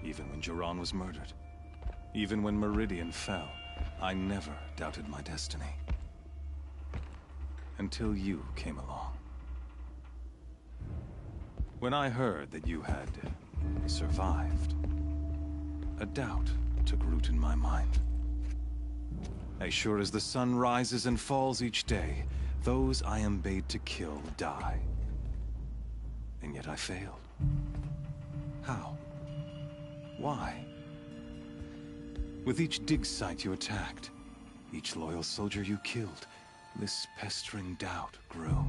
Even when Jiran was murdered, even when Meridian fell, I never doubted my destiny. Until you came along. When I heard that you had survived, a doubt took root in my mind. As sure as the sun rises and falls each day, those I am bade to kill die. And yet I failed. How? Why? With each dig site you attacked, each loyal soldier you killed, this pestering doubt grew.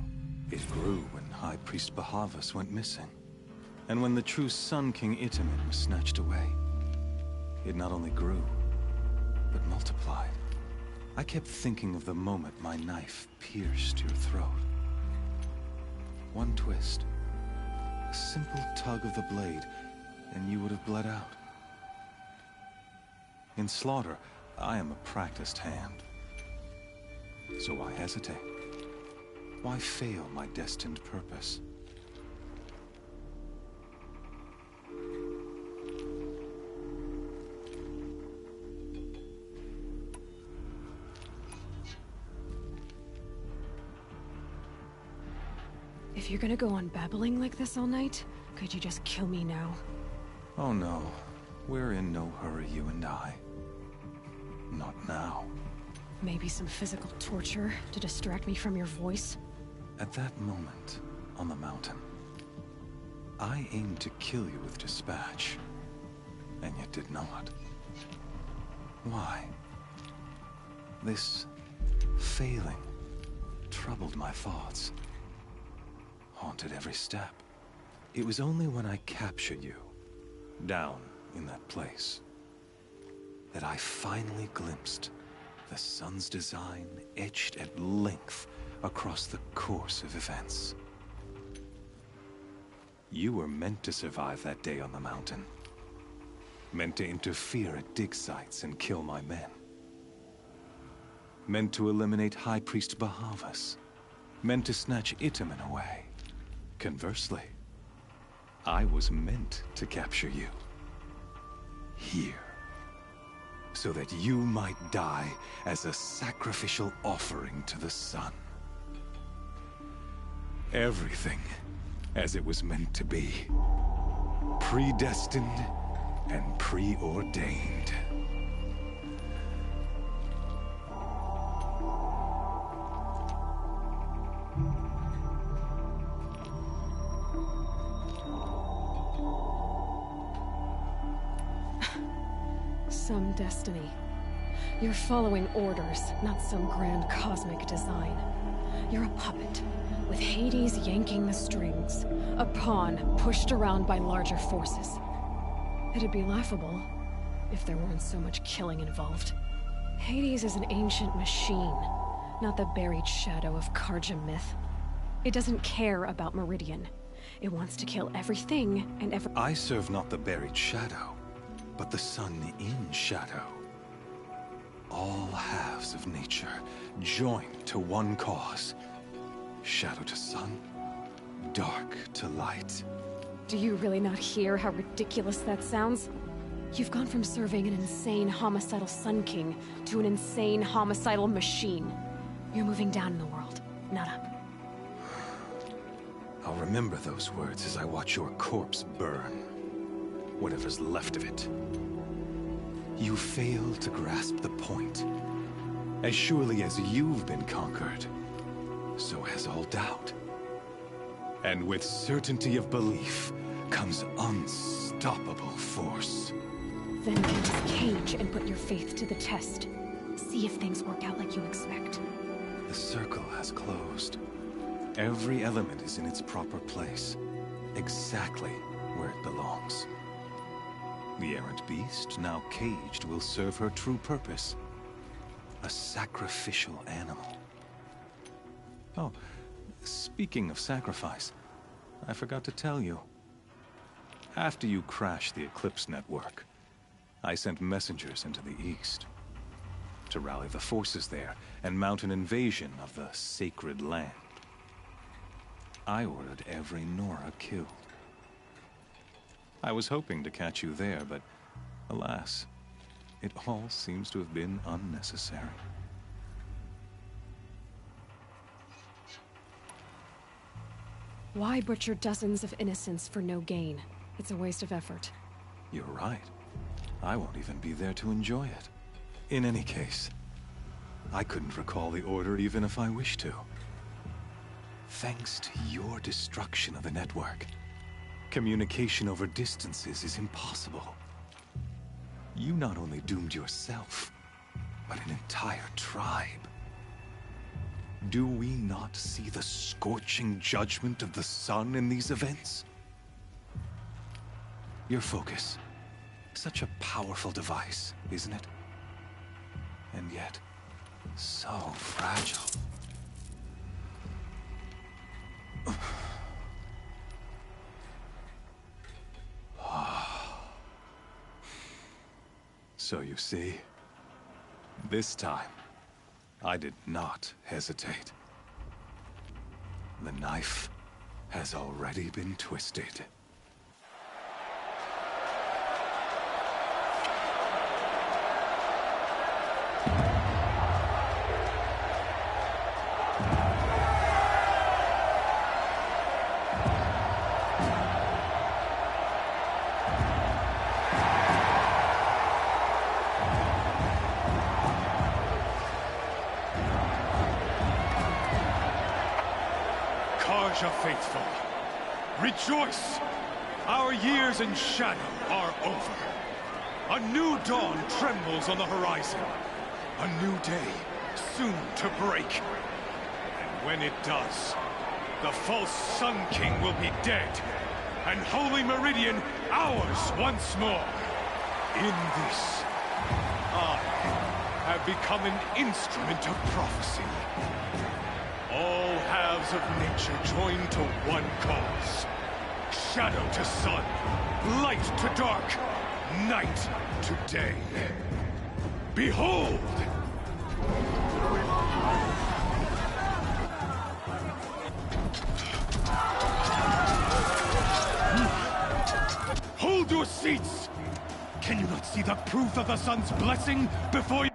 It grew when High Priest Bahavas went missing. And when the true Sun King Itamen was snatched away. It not only grew, but multiplied. I kept thinking of the moment my knife pierced your throat. One twist, a simple tug of the blade, and you would have bled out. In slaughter, I am a practiced hand. So why hesitate? Why fail my destined purpose? If you're gonna go on babbling like this all night, could you just kill me now? Oh no, we're in no hurry, you and I. Not now. Maybe some physical torture to distract me from your voice? At that moment, on the mountain, I aimed to kill you with dispatch, and yet did not. Why? This failing troubled my thoughts. Haunted every step. It was only when I captured you, down in that place, that I finally glimpsed the sun's design etched at length across the course of events. You were meant to survive that day on the mountain. Meant to interfere at dig sites and kill my men. Meant to eliminate High Priest Bahavas. Meant to snatch Itamen away. Conversely, I was meant to capture you. Here. So that you might die as a sacrificial offering to the sun. Everything as it was meant to be. Predestined and preordained. Some destiny. You're following orders, not some grand cosmic design. You're a puppet, with Hades yanking the strings. A pawn pushed around by larger forces. It'd be laughable if there weren't so much killing involved. Hades is an ancient machine, not the buried shadow of Karja myth. It doesn't care about Meridian. It wants to kill everything and I serve not the buried shadow, but the sun in shadow. All halves of nature joined to one cause. Shadow to sun, dark to light. Do you really not hear how ridiculous that sounds? You've gone from serving an insane homicidal Sun King to an insane homicidal machine. You're moving down in the world, not up. I'll remember those words as I watch your corpse burn. Whatever's left of it. You fail to grasp the point. As surely as you've been conquered, so has all doubt. And with certainty of belief comes unstoppable force. Then enter the cage and put your faith to the test. See if things work out like you expect. The circle has closed. Every element is in its proper place, exactly where it belongs. The errant beast, now caged, will serve her true purpose. A sacrificial animal. Oh, speaking of sacrifice, I forgot to tell you. After you crashed the Eclipse network, I sent messengers into the east to rally the forces there and mount an invasion of the sacred land. I ordered every Nora killed. I was hoping to catch you there, but alas, it all seems to have been unnecessary. Why butcher dozens of innocents for no gain? It's a waste of effort. You're right. I won't even be there to enjoy it. In any case, I couldn't recall the order even if I wished to. Thanks to your destruction of the network, communication over distances is impossible. You not only doomed yourself, but an entire tribe. Do we not see the scorching judgment of the sun in these events? Your focus. Such a powerful device, isn't it? And yet, so fragile. So you see, this time, I did not hesitate. The knife has already been twisted. Karja faithful, rejoice! Our years in shadow are over. A new dawn trembles on the horizon. A new day soon to break. And when it does, the false Sun King will be dead, and Holy Meridian ours once more. In this, I have become an instrument of prophecy. All halves of nature join to one cause. Shadow to sun, light to dark, night to day. Behold! Hold your seats! Can you not see the proof of the sun's blessing before you...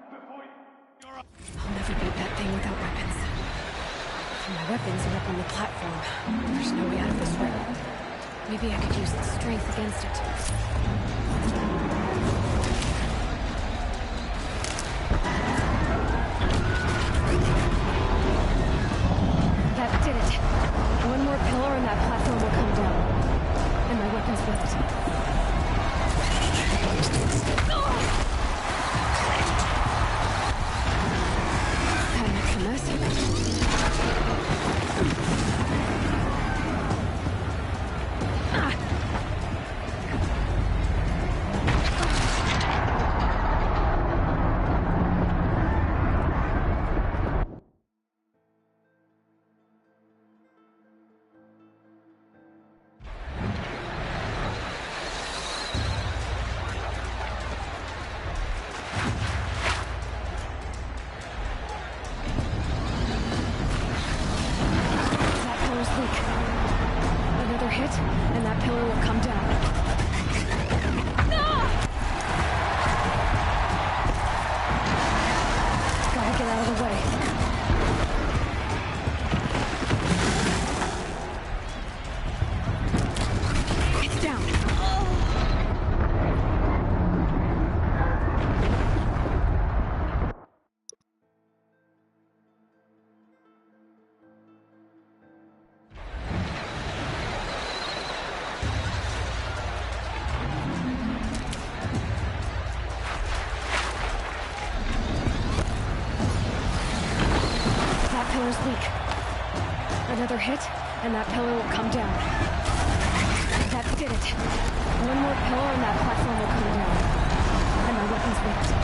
I'll never beat that thing without weapons. For my weapons are up on the platform. There's no way out of this room. Maybe I could use the strength against it. That did it. One more pillar and that platform will come down. And my weapons with it. That makes a mess. Another hit, and that pillar will come down. That did it. One more pillar and that platform will come down. And my weapons with it.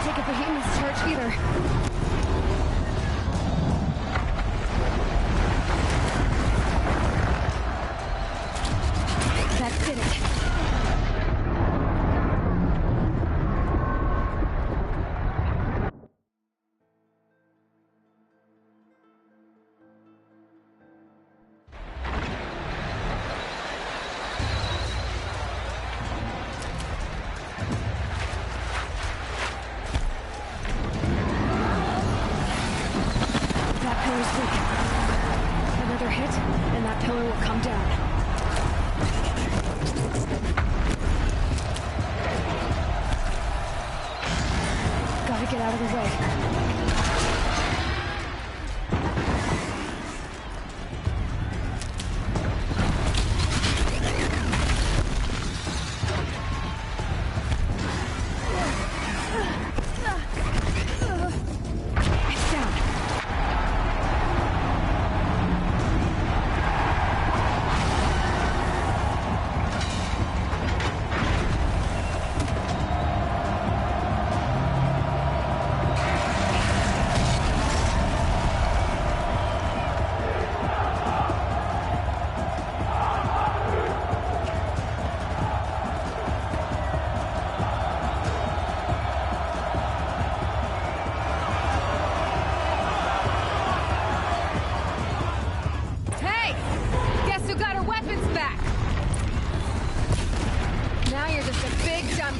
Take a behemoth's charge either. That did it. Another hit, and that pillar will come down. Gotta get out of the way.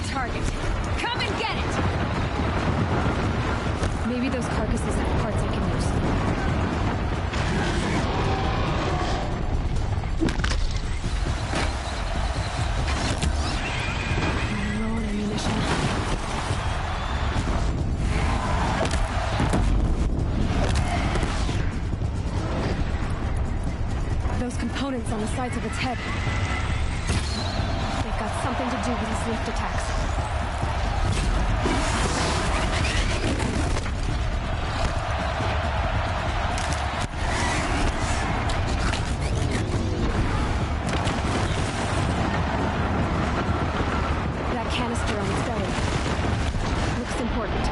Target. Come and get it! Maybe those carcasses have parts I can use. I'm low on ammunition. components on the sides of its head. They've got something to do with his lift attacks. That canister on its belly looks important.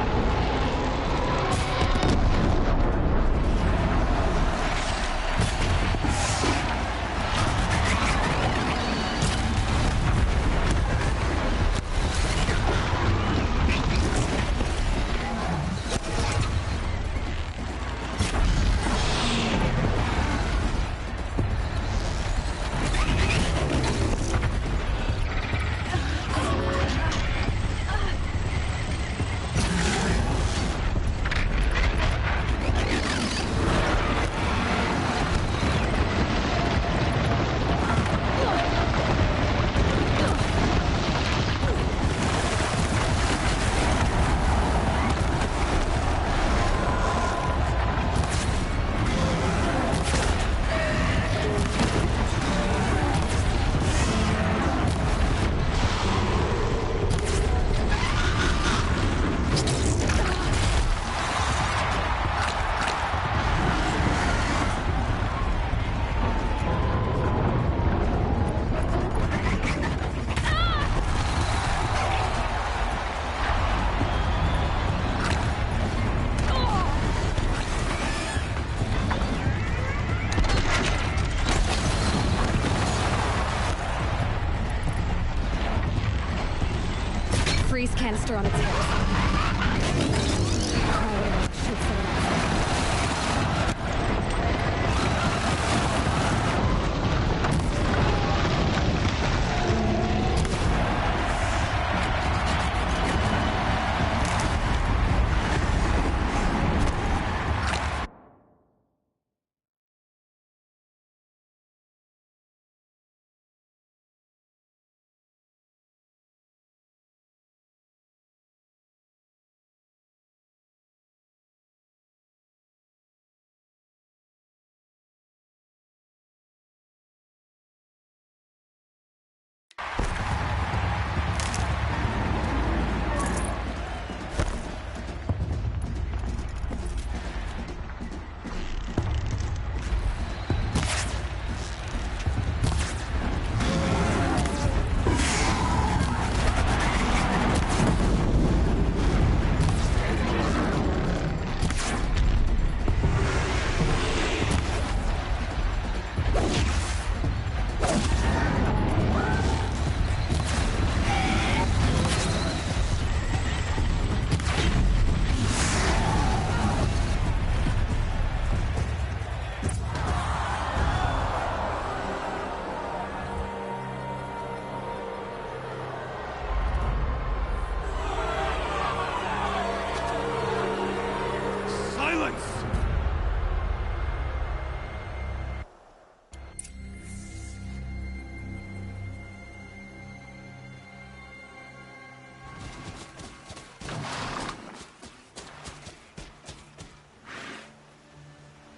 Freeze canister on its head. Shoot someone else.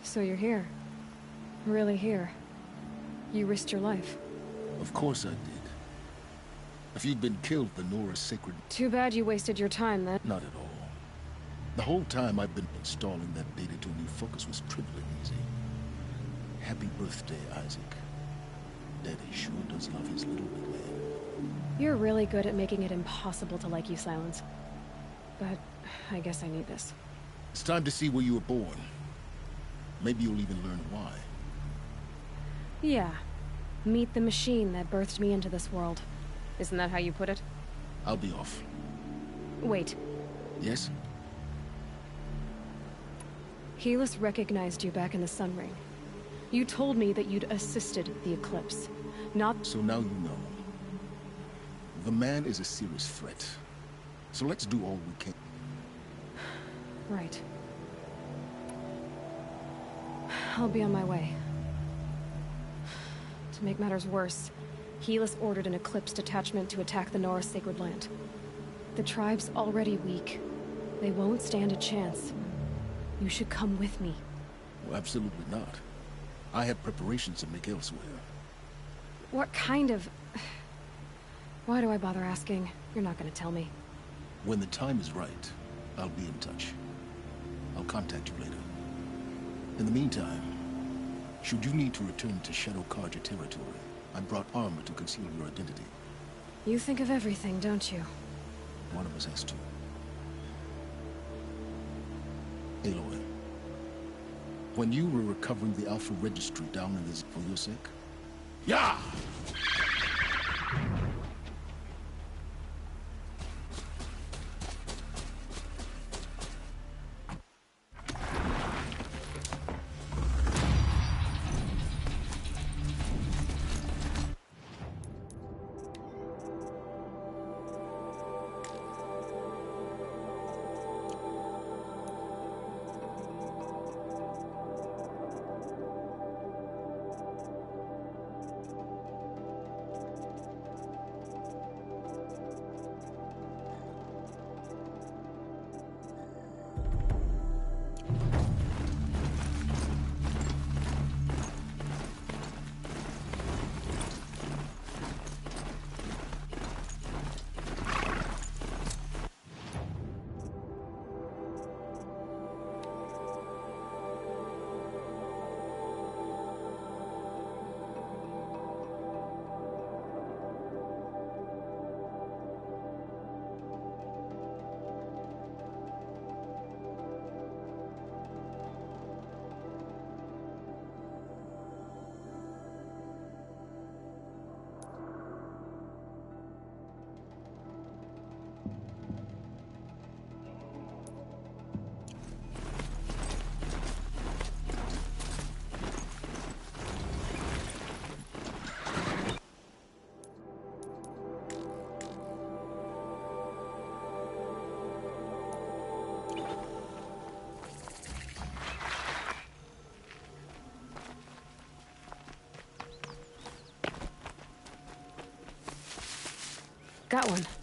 So you're here. Really here. You risked your life. Of course I did. If you'd been killed, the Nora's sacred... Too bad you wasted your time then. Not at all. The whole time I've been installing that data to a new focus was trivial and easy. Happy birthday, Isaac. Daddy sure does love his little big man. You're really good at making it impossible to like you, Silence. But I guess I need this. It's time to see where you were born. Maybe you'll even learn why. Yeah. Meet the machine that birthed me into this world. Isn't that how you put it? I'll be off. Wait. Yes? Helis recognized you back in the Sun Ring. You told me that you'd assisted the Eclipse. Not... So now you know. The man is a serious threat. So let's do all we can. Right. I'll be on my way. To make matters worse, Helis ordered an Eclipse detachment to attack the Nora Sacred Land. The tribe's already weak. They won't stand a chance. You should come with me. Well, absolutely not. I have preparations to make elsewhere. What kind of... Why do I bother asking? You're not gonna tell me. When the time is right, I'll be in touch. I'll contact you later. In the meantime, should you need to return to Shadow Karja territory, I brought armor to conceal your identity. You think of everything, don't you? One of us has to. Aloy, when you were recovering the Alpha Registry down in this for your sake? Yeah! Got one.